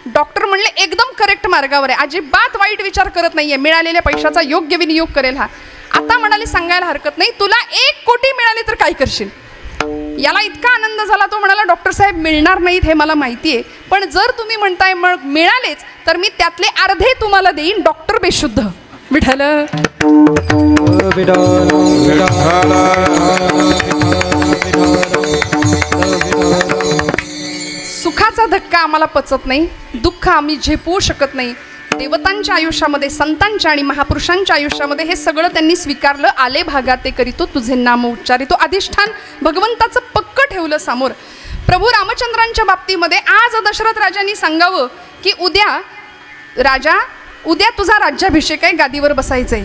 [SPEAKER 1] डॉक्टर म्हणले, एकदम करेक्ट मार्गावर आहे, अजिबात वाईट विचार करत नाहीये, मिळालेल्या पैशाचा योग्य विनियोग करेल हा. आता म्हणाले, सांगायला हरकत नाही, तुला 1 कोटी मिळाले तर काय करशील? याला इतका आनंद झाला, तो म्हणाला, डॉक्टर साहेब मिळणार नाहीत हे मला माहिती आहे, पण जर तुम्ही म्हणताय मग मिळालेच तर मी त्यातले अर्धे तुम्हाला देईन, डॉक्टर बेशुद्ध. विठ्ठल सुखाचा धक्का आम्हाला पचत नाही, दुःख आम्ही झेपवू शकत नाही. देवतांच्या आयुष्यामध्ये, संतांच्या आणि महापुरुषांच्या आयुष्यामध्ये हे सगळं त्यांनी स्वीकारलं. आले भागा ते करीतो, तुझे नाम उच्चारितो. अधिष्ठान भगवंताचं पक्क ठेवलं समोर. प्रभू रामचंद्रांच्या बाबतीमध्ये आज दशरथ राजांनी सांगावं की उद्या तुझा राज्याभिषेक आहे, गादीवर बसायचंय.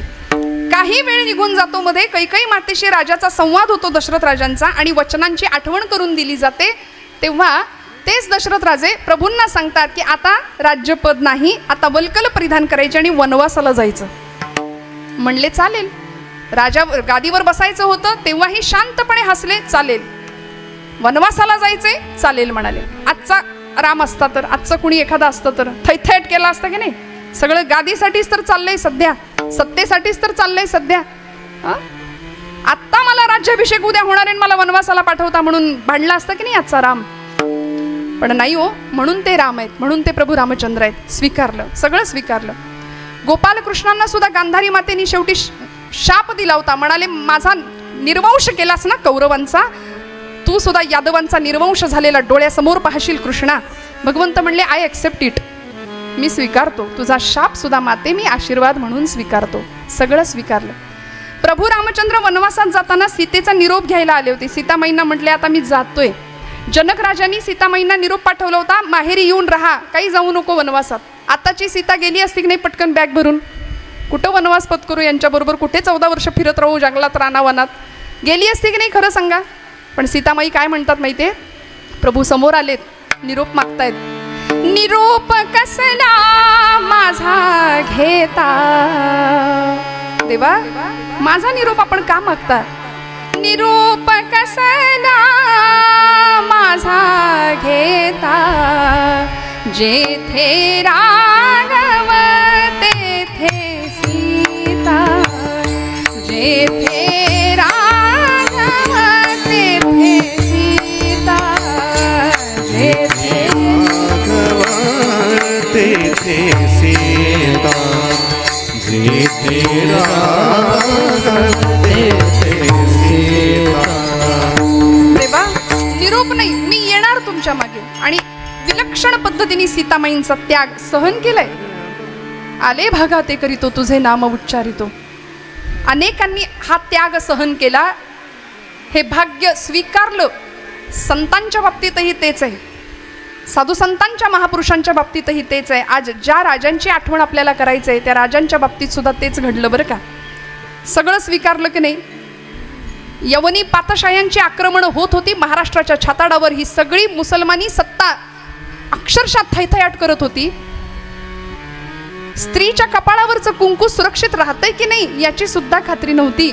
[SPEAKER 1] काही वेळ निघून जातो, मध्ये कैकेयी मातेशी राजाचा संवाद होतो दशरथ राजांचा, आणि वचनांची आठवण करून दिली जाते. तेव्हा तेच दशरथ राजे प्रभूंना सांगतात की आता राज्यपद नाही, आता वल्कल परिधान करायचे आणि वनवासाला जायचं. म्हणले, चालेल. राजा गादीवर बसायचं होतं तेव्हाही शांतपणे हसले, चालेल. वनवासाला जायचे, चालेल म्हणाले. आजचा राम असता तर, आजचं कुणी एखादा असतं तर थैथैट केला असतं की नाही? सगळं गादीसाठीच तर चाललंय सध्या, सत्तेसाठीच तर चाललंय सध्या. आत्ता मला राज्याभिषेक उद्या होणार आहे, मला वनवासाला पाठवता म्हणून भांडला असतं की नाही आजचा राम? पण नाही हो, म्हणून ते राम आहेत, म्हणून ते प्रभू रामचंद्र आहेत. स्वीकारलं, सगळं स्वीकारलं. गोपालकृष्णांना सुद्धा गांधारी मातेने शेवटी शाप दिला होता. म्हणाले, माझा निर्वंश केलास ना कौरवांचा, तू सुद्धा यादवांचा निर्वंश झालेला डोळ्यासमोर पाहशील कृष्णा. भगवंत म्हणले, आय ॲक्सेप्ट इट, मी स्वीकारतो तुझा शाप सुद्धा माते, मी आशीर्वाद म्हणून स्वीकारतो. सगळं स्वीकारलं. प्रभू रामचंद्र वनवासात जाताना सीतेचा निरोप घ्यायला आले होते. सीतामाईंना म्हटले, आता मी जातोय. जनक राजांनी सीतामाईंना निरोप पाठवला होता, माहेरी येऊन राहा, काही जाऊ नको वनवासात. आताची सीता गेली असती की नाही पटकन बॅग भरून, कुठं वनवास पत्करू यांच्याबरोबर, कुठे 14 वर्ष फिरत राहू जंगलात रानावनात, गेली असती की नाही खरं सांगा? पण सीतामाई काय म्हणतात माहितीये? प्रभू समोर आलेत, निरोप मागतायत. निरोप कसला माझा घेता, देवा माझा निरोप आपण का मागता? निरोप कसला माझा घेता, जेथे राघव तेथे सीता, जेथे राघव तेथे सीता, जेथे
[SPEAKER 2] राघव तेथे सीता, जेथे राघव तेथे सीता.
[SPEAKER 1] देवा निरोप नाही, मी येणार तुमच्या मागे. आणि विलक्षण पद्धतीने सीतामाईंचा त्याग सहन केलाय. आले भागा ते करीतो, तुझे नाम उच्चारितो. अनेकांनी हा त्याग सहन केला, हे भाग्य स्वीकारलं. संतांच्या बाबतीतही तेच आहे, साधू संतांच्या महापुरुषांच्या बाबतीतही तेच आहे. आज ज्या राजांची आठवण आपल्याला करायचं आहे त्या राजांच्या बाबतीत सुद्धा तेच घडलं बरं का. सगळं स्वीकारलं की नाही. यवनी पातशाह्यांची आक्रमणं होत होती महाराष्ट्राच्या छाताडावर. ही सगळी मुसलमानी सत्ता अक्षरशः थैथयाट करत होती. स्त्रीच्या कपाळावरचं कुंकू सुरक्षित राहतंय की नाही याची सुद्धा खात्री नव्हती.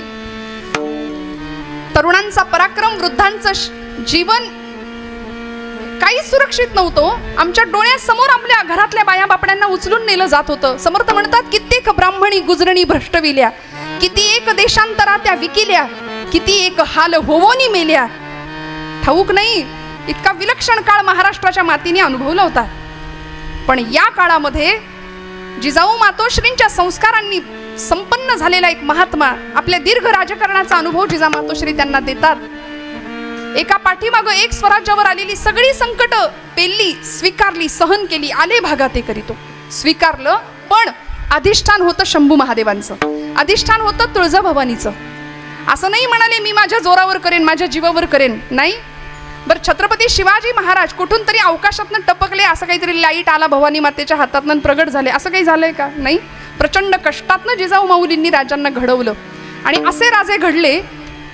[SPEAKER 1] तरुणांचा पराक्रम, वृद्धांचं जीवन काहीच सुरक्षित नव्हतं. आमच्या डोळ्यासमोर आपल्या घरातल्या बाया बापड्यांना उचलून नेलं जात होतं. समर्थ म्हणतात, कित्येक ब्राह्मणी गुजरणी भ्रष्टविल्या, किती एक देशांतरा त्या विकिल्या, किती एक हाल होवोनी मेल्या. ठाऊक नाही, इतका विलक्षण काळ महाराष्ट्राच्या मातीने अनुभवला होता. पण या काळामध्ये जिजाऊ मातोश्रींच्या संस्कारांनी संपन्न झालेला एक महात्मा, आपल्या दीर्घ राजकारणाचा अनुभव जिजा मातोश्री त्यांना देतात. एका पाठीमागं एक स्वराज्यावर आलेली सगळी संकट पेलली, स्वीकारली, सहन केली. आले भागा ते करीतो, स्वीकारलं. पण अधिष्ठान होतं शंभू महादेवांचं, अधिष्ठान होतं तुळजाभवानीचं. असं नाही म्हणाले मी माझ्या जोरावर करेन, माझ्या जीवावर करेन, नाही. बरं, छत्रपती शिवाजी महाराज कुठून तरी अवकाशातनं टपकले, असं काहीतरी लाईट आला भवानी मातेच्या हातातनं प्रगट झाले, असं काही झालंय का? नाही. प्रचंड कष्टातनं जिजाऊ माऊलींनी राजांना घडवलं आणि असे राजे घडले.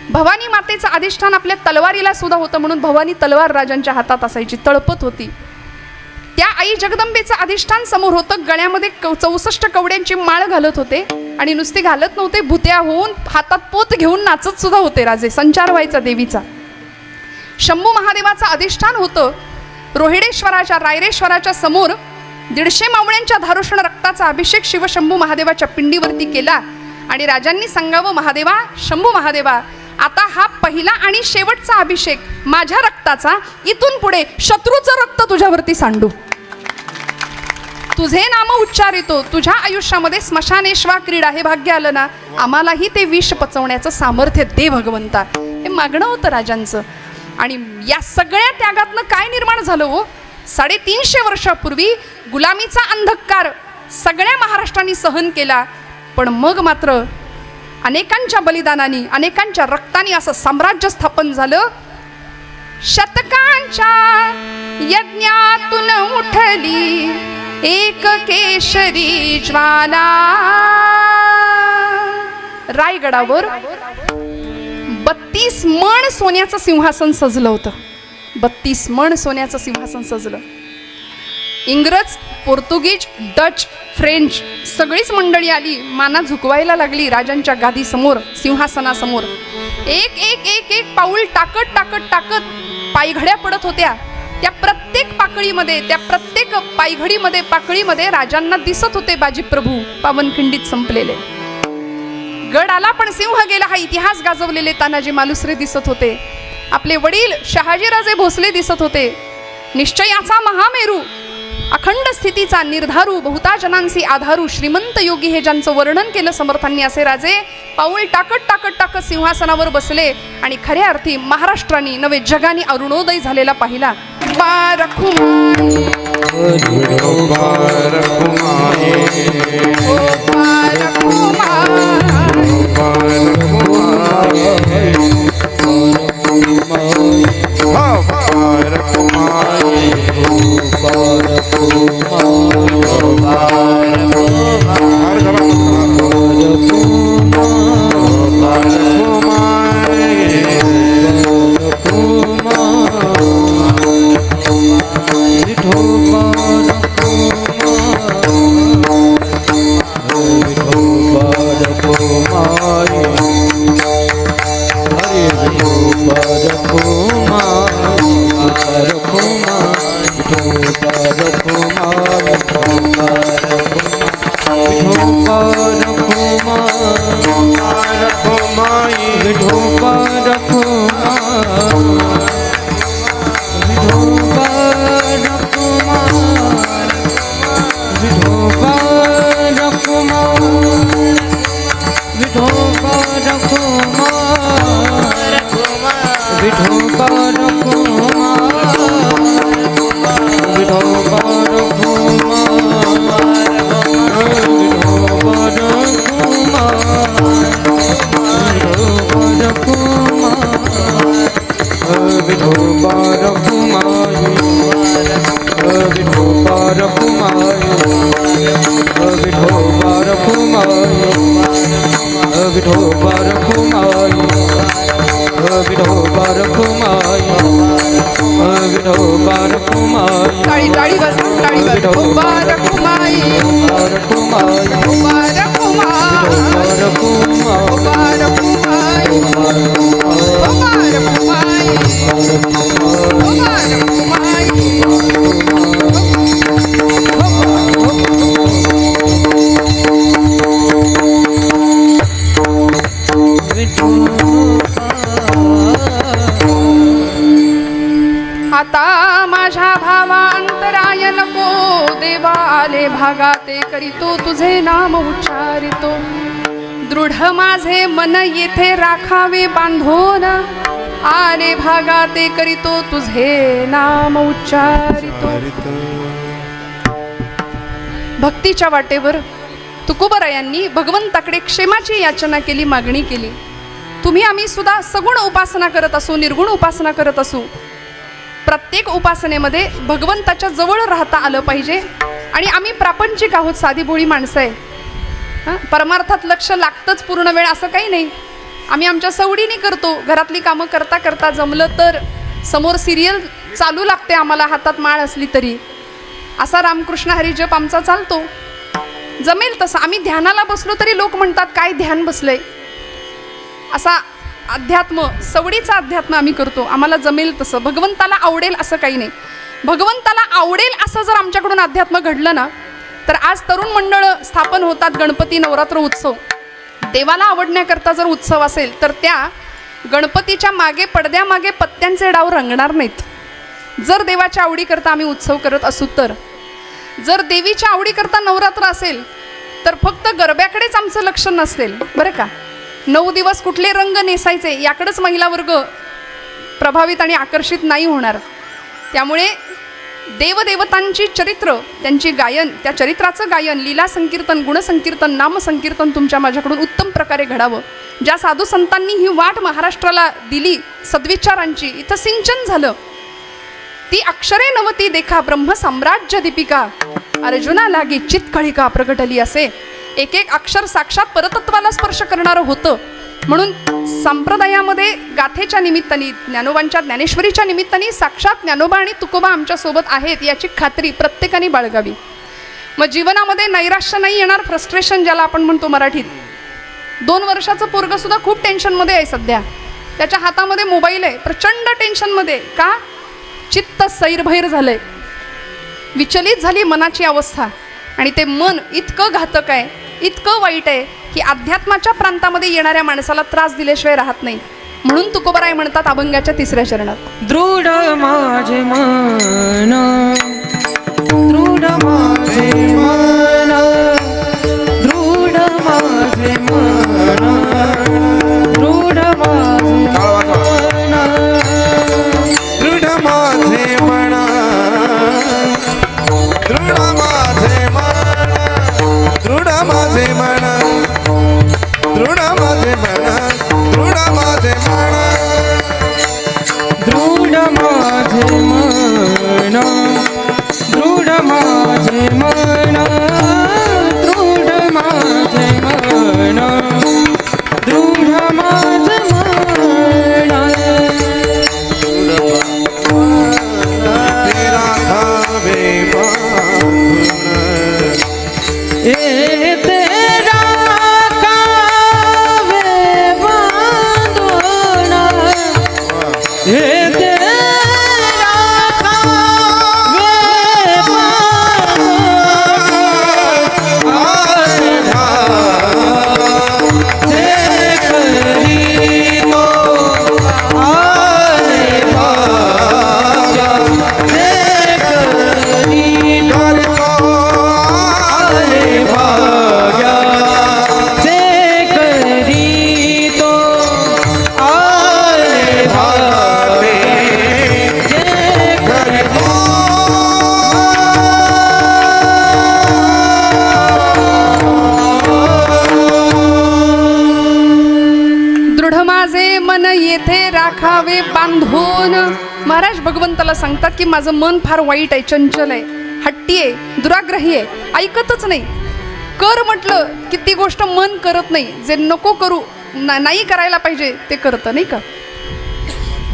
[SPEAKER 1] भवानी मातेचं अधिष्ठान आपल्या तलवारीला सुद्धा होतं, म्हणून भवानी तलवार राजांच्या हातात असायची, तळपत होती. त्या आई जगदंबेचं अधिष्ठान समोर होतं. गळ्यामध्ये 64 कवड्यांची माळ घालत होते आणि नुसती घालत नव्हते, भुत्या होऊन हातात पोत घेऊन नाचत सुद्धा होते राजे. संचार व्हायचा देवीचा. शंभू महादेवाचं अधिष्ठान होतं. रोहिडेश्वराच्या रायरेश्वराच्या समोर 150 मावळ्यांच्या धारोष्ण रक्ताचा अभिषेक शिवशंभू महादेवाच्या पिंडीवरती केला आणि राजांनी सांगावं, महादेवा, शंभू महादेवा, आता हा पहिला आणि शेवटचा अभिषेक माझ्या रक्ताचा, इथून पुढे शत्रूचं रक्त तुझ्यावरती सांडू. तुझे नाम उच्चारितो, तुझ्या आयुष्यामध्ये स्मशानेश्वा क्रीडा हे भाग्य आलं ना, आम्हालाही ते विष पचवण्याचं सामर्थ्य दे भगवंता. हे मागणं होतं राजांचं. आणि या सगळ्या त्यागातनं काय निर्माण झालं हो? 350 वर्षापूर्वी गुलामीचा अंधकार सगळ्या महाराष्ट्राने सहन केला, पण मग मात्र अनेकांच्या बलिदानाने, अनेकांच्या रक्ताने असं साम्राज्य स्थापन झालं. शतकांच्या यज्ञातून उठली एक केशरी ज्वाला. रायगडावर 32 मण सोन्याचं सिंहासन सजलं होतं. 32 मण सोन्याचं सिंहासन सजलं. इंग्रज, पोर्तुगीज, डच, फ्रेंच सगळीच मंडळी आली, माना झुकवायला लागली राजांच्या गादीसमोर, सिंहासनासमोर. एक एक एक एक पाऊल टाकत टाकत टाकत पायघड्या पडत होत्या. त्या प्रत्येक पाकळीमध्ये, त्या प्रत्येक पायघडीमध्ये, पाकळीमध्ये राजांना दिसत होते बाजीप्रभू पावनखिंडीत संपलेले. गड आला पण सिंह गेला हा इतिहास गाजवलेले तानाजी मालुसरे दिसत होते. आपले वडील शहाजीराजे भोसले दिसत होते. निश्चयाचा महामेरू, अखंड स्थितीचा निर्धारू, बहुता जनांसी आधारू, श्रीमंत योगी हे ज्यांचं वर्णन केलं समर्थांनी, असे राजे पाऊल टाकत टाकत टाकत सिंहासनावर बसले आणि खऱ्या अर्थी महाराष्ट्राने नवे जगाने अरुणोदय झालेला पाहिला. बारखुमाई
[SPEAKER 2] बारखुमाई
[SPEAKER 1] ओ बारखुमाई आता माझ्या भावा अंतराय नको, देवा आले भागाते करीतो तुझे नाम उच्चारितो. दृढ माझे मन येथे राखावे बांधून, आले भागाते करीतो तुझे नाम उच्चारितो. भक्तीच्या वाटेवर तुकोबरायांनी भगवंताकडे क्षेमाची याचना केली, मागणी केली. तुम्ही आम्ही सुद्धा सगुण उपासना करत असू, निर्गुण उपासना करत असू, प्रत्येक उपासनेमध्ये भगवंताच्या जवळ राहता आलं पाहिजे. आणि आम्ही प्रापंचिक आहोत, साधी भोळी माणसं आहे. परमार्थात लक्ष लागतंच पूर्ण वेळ असं काही नाही. आम्ही आमच्या सवडीने करतो. घरातली कामं करता करता जमलं तर समोर सिरियल चालू लागते आम्हाला, हातात माळ असली तरी. असा रामकृष्ण हरी जप आमचा चालतो. जमेल तसं. आम्ही ध्यानाला बसलो तरी लोक म्हणतात काय ध्यान बसलंय. असा अध्यात्म, सवडीचा अध्यात्म आम्ही करतो. आम्हाला जमेल तसं. भगवंताला आवडेल असं काही नाही. भगवंताला आवडेल असं जर आमच्याकडून अध्यात्म घडलं ना, तर आज तरुण मंडळ स्थापन होतात. गणपती नवरात्र उत्सव देवाला आवडण्याकरता जर उत्सव असेल तर त्या गणपतीच्या मागे, पडद्यामागे पत्त्यांचे डाव रंगणार नाहीत. जर देवाच्या आवडीकरता आम्ही उत्सव करत असू तर. जर देवीच्या आवडीकरता नवरात्र असेल तर फक्त गरब्याकडेच आमचं लक्ष नसेल बरं का. 9 दिवस कुठले रंग नेसायचे याकडेच महिला वर्ग प्रभावित आणि आकर्षित नाही होणार. त्यामुळे देवदेवतांची चरित्र, त्यांची गायन, त्या चरित्राचं गायन, लीला संकीर्तन, गुणसंकीर्तन, नामसंकीर्तन तुमच्या माझ्याकडून उत्तम प्रकारे घडावं. ज्या साधू संतांनी ही वाट महाराष्ट्राला दिली सद्विचारांची, इथं सिंचन झालं. ती अक्षरे नवती देखा ब्रह्म साम्राज्य दीपिका, अर्जुना लागी चित्कळिका प्रगटली असे. एक एक अक्षर साक्षात परतत्वाला स्पर्श करणारं होतं. म्हणून संप्रदायामध्ये गाथेच्या निमित्ताने, ज्ञानोबांच्या ज्ञानेश्वरीच्या निमित्ताने साक्षात ज्ञानोबा आणि तुकोबा आमच्यासोबत आहेत याची खात्री प्रत्येकाने बाळगावी. मग जीवनामध्ये नैराश्य नाही येणार, फ्रस्ट्रेशन ज्याला आपण म्हणतो मराठीत. 2 वर्षाचं पोरगं सुद्धा खूप टेन्शनमध्ये आहे सध्या. त्याच्या हातामध्ये मोबाईल आहे, प्रचंड टेन्शनमध्ये. का? चित्त सैरभैर झालंय, विचलित झाली मनाची अवस्था. आणि ते मन इतकं घातक आहे, इतकं वाईट आहे की अध्यात्माच्या प्रांतामध्ये येणाऱ्या माणसाला त्रास दिल्याशिवाय राहत नाही. म्हणून तुकोबाराय म्हणतात अभंगाच्या 3ऱ्या चरणात,
[SPEAKER 3] दृढ माझे मन, दृढ माझे मन, दृढ माझे मन, दृढ माझे मन,
[SPEAKER 2] दृढ माझे मन, दृढ माझे मन, दृढ माझे मन, दृढ माझे मन, दृढ माझे मन,
[SPEAKER 3] दृढ माझे मन, दृढ माझे मन, दृढ माझे मन, दृढ माझे मन.
[SPEAKER 2] ते राखावे बांधून,
[SPEAKER 3] ए तेरा कावे बांधून, ए तेरा कावे बांधून, जे करी तो आले भाग्या, जे करी आले भाग्या, जे करी तो आले भाग्या, जे करी
[SPEAKER 1] दृढ माझे मन येथे राखावे बांधून. महाराज भगवंताला सांगतात की माझं मन फार वाईट आहे, चंचल आहे, हट्टी आहे, दुराग्रही आहे, ऐकतच नाही. कर म्हटलं की ती गोष्ट मन करत नाही. जे नको करू, नाही करायला पाहिजे ते करतं, नाही का.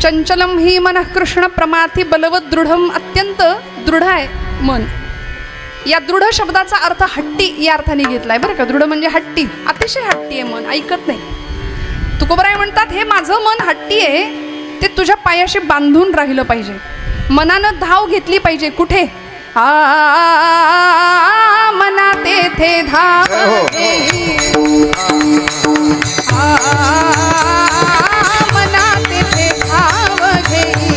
[SPEAKER 1] चंचलम ही मन कृष्ण प्रमाथी बलवत दृढम, अत्यंत दृढ आहे मन. या दृढ शब्दाचा अर्थ हट्टी या अर्थाने घेतलाय बरं का. दृढ म्हणजे हट्टी, अतिशय हट्टी आहे मन, ऐकत नाही. तुकोबाराय म्हणतात हे माझं मन हट्टी आहे, ते तुझ्या पायाशी बांधून राहिलं पाहिजे. मनानं धाव घेतली पाहिजे. कुठे? मना तेथे धाव घेई, मना तेथे धाव घेई,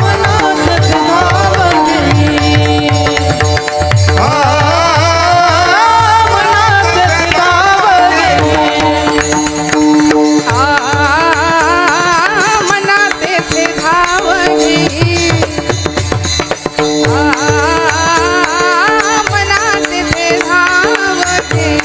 [SPEAKER 3] मनात धाव घेई, मनात धाव घेई,
[SPEAKER 1] मना तेथे धाव घेई, मना तेथे धाव घेई.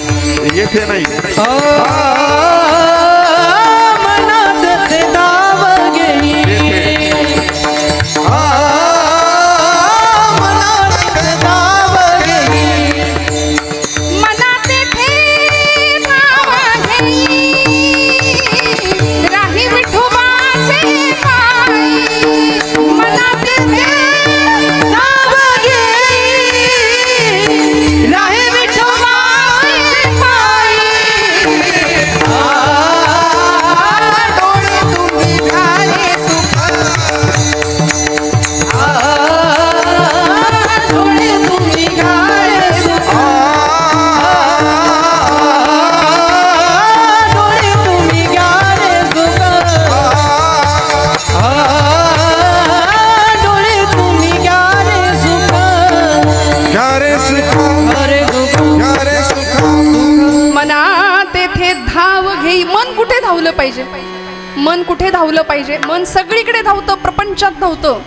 [SPEAKER 1] कुठे धावलं पाहिजे? मन सगळीकडे धावतं, प्रपंचात धावतं,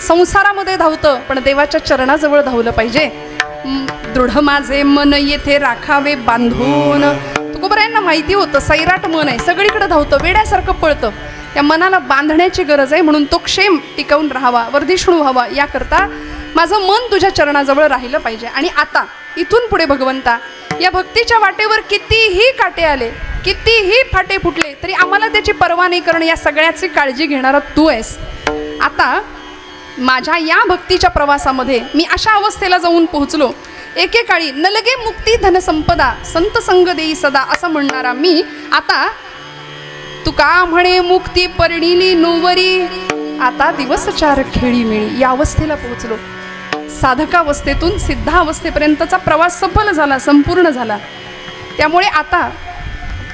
[SPEAKER 1] संसारामध्ये धावतं, पण देवाच्या चरणाजवळ धावलं पाहिजे. दृढ माझे मन येथे राखावे बांधून. तुकोबरायांना माहिती होतं सैराट मन आहे, सगळीकडे धावतं, वेड्यासारखं पळतं. त्या मनाला बांधण्याची गरज आहे, म्हणून तो क्षेम टिकवून राहावा, वर्धिष्णू व्हावा, याकरता माझं मन तुझ्या चरणाजवळ राहिलं पाहिजे. आणि आता इथून पुढे भगवंता, या भक्तीच्या वाटेवर कितीही काटे आले, कितीही फाटे फुटले, तरी आम्हाला त्याची पर्वा नाही करणं, या सगळ्याची काळजी घेणारा तू आहेस. आता माझ्या या भक्तीच्या प्रवासामध्ये मी अशा अवस्थेला जाऊन पोहोचलो, एकेकाळी नलगे मुक्ती धनसंपदा संत संग देई सदा असं म्हणणारा मी आता तुका म्हणे मुक्ती परिणिली नुवरी, आता दिवस चार खेळी मिळी, या अवस्थेला पोहोचलो. साधकावस्थेतून सिद्धावस्थेपर्यंतचा प्रवास सफल झाला, संपूर्ण झाला. त्यामुळे आता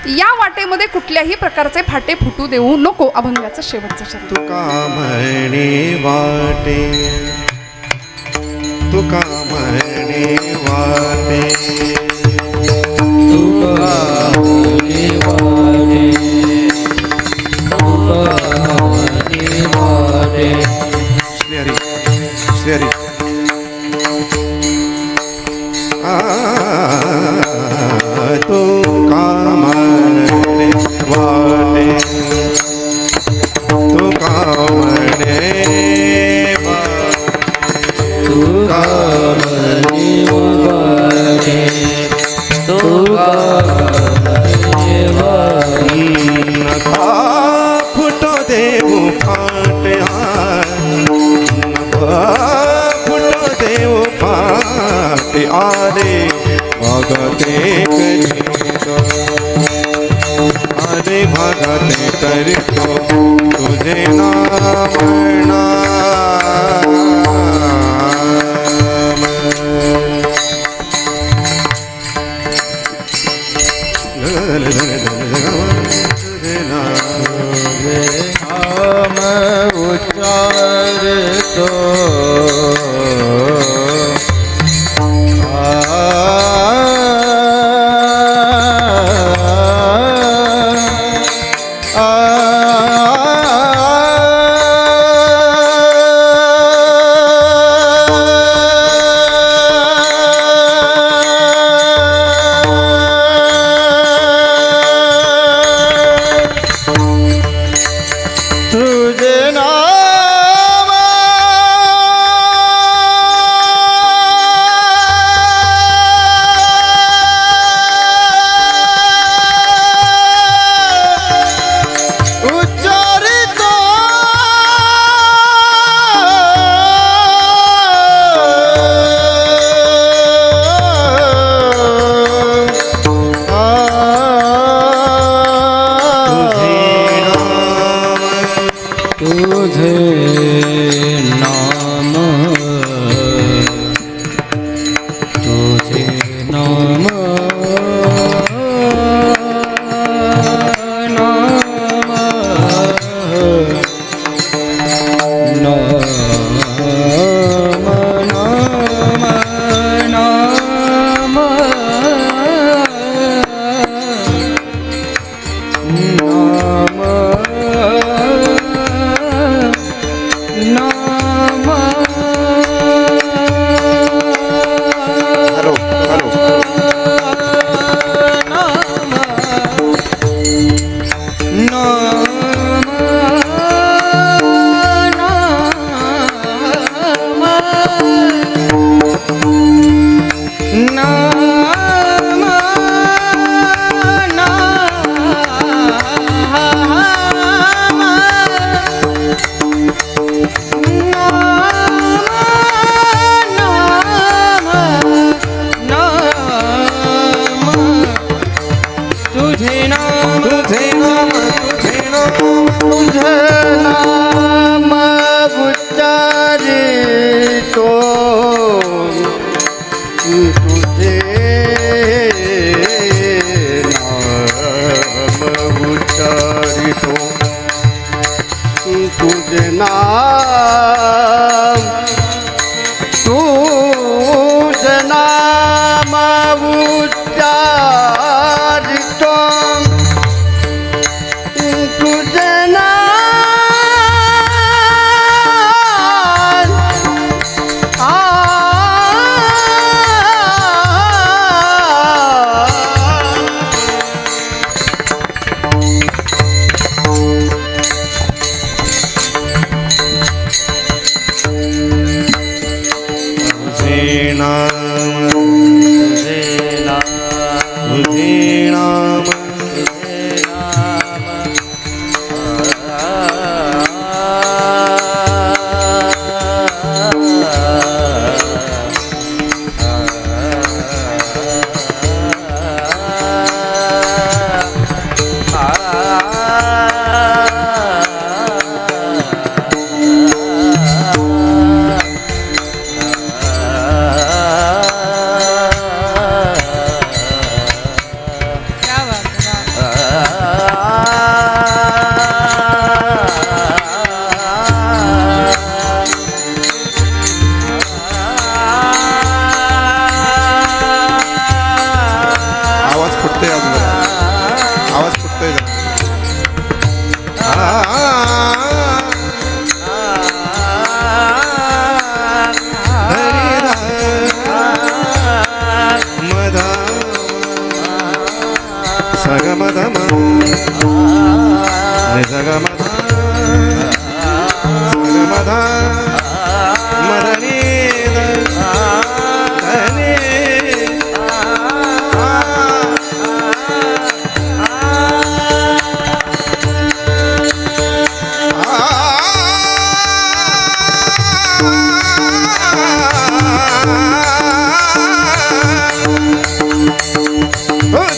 [SPEAKER 1] या वाटेमध्ये कुठल्याही प्रकारचे फाटे फुटू देऊ नको. अभंगाचं शेवटचं शब्द.
[SPEAKER 2] तुका म्हणे वाटे, तुका म्हणे वाटे,
[SPEAKER 3] तुका म्हणे वाटे, तुका म्हणे वाटे.
[SPEAKER 2] श्री हरी, श्री हरी. तुका म्हणे वाटे, तुका म्हणे
[SPEAKER 3] तुका म्हणे वाटे, तुका म्हणे वाटे.
[SPEAKER 2] नका फुटो देऊ फाटे, नका फुटो देऊ फाटे आले भागते करीतो, आले भागते करीतो तुझे नाम नाम. तुझे
[SPEAKER 3] नाम उच्चारतो तुझे नाम उच्चारितो तुझे नाम, तुझे नाम, नाम, नाम, नाम, नाम,
[SPEAKER 2] हॅलो हॅलो.
[SPEAKER 3] तुझे नाम,
[SPEAKER 2] तुझे नाम, तुझे नाम,
[SPEAKER 3] तुझे नाम उच्चारितो, तुझे नाम उच्चारितो, तुझे नाम, तुझे नाम उच्चारितो, तुझे नाम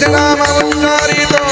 [SPEAKER 4] तुझे नाम उच्चारितो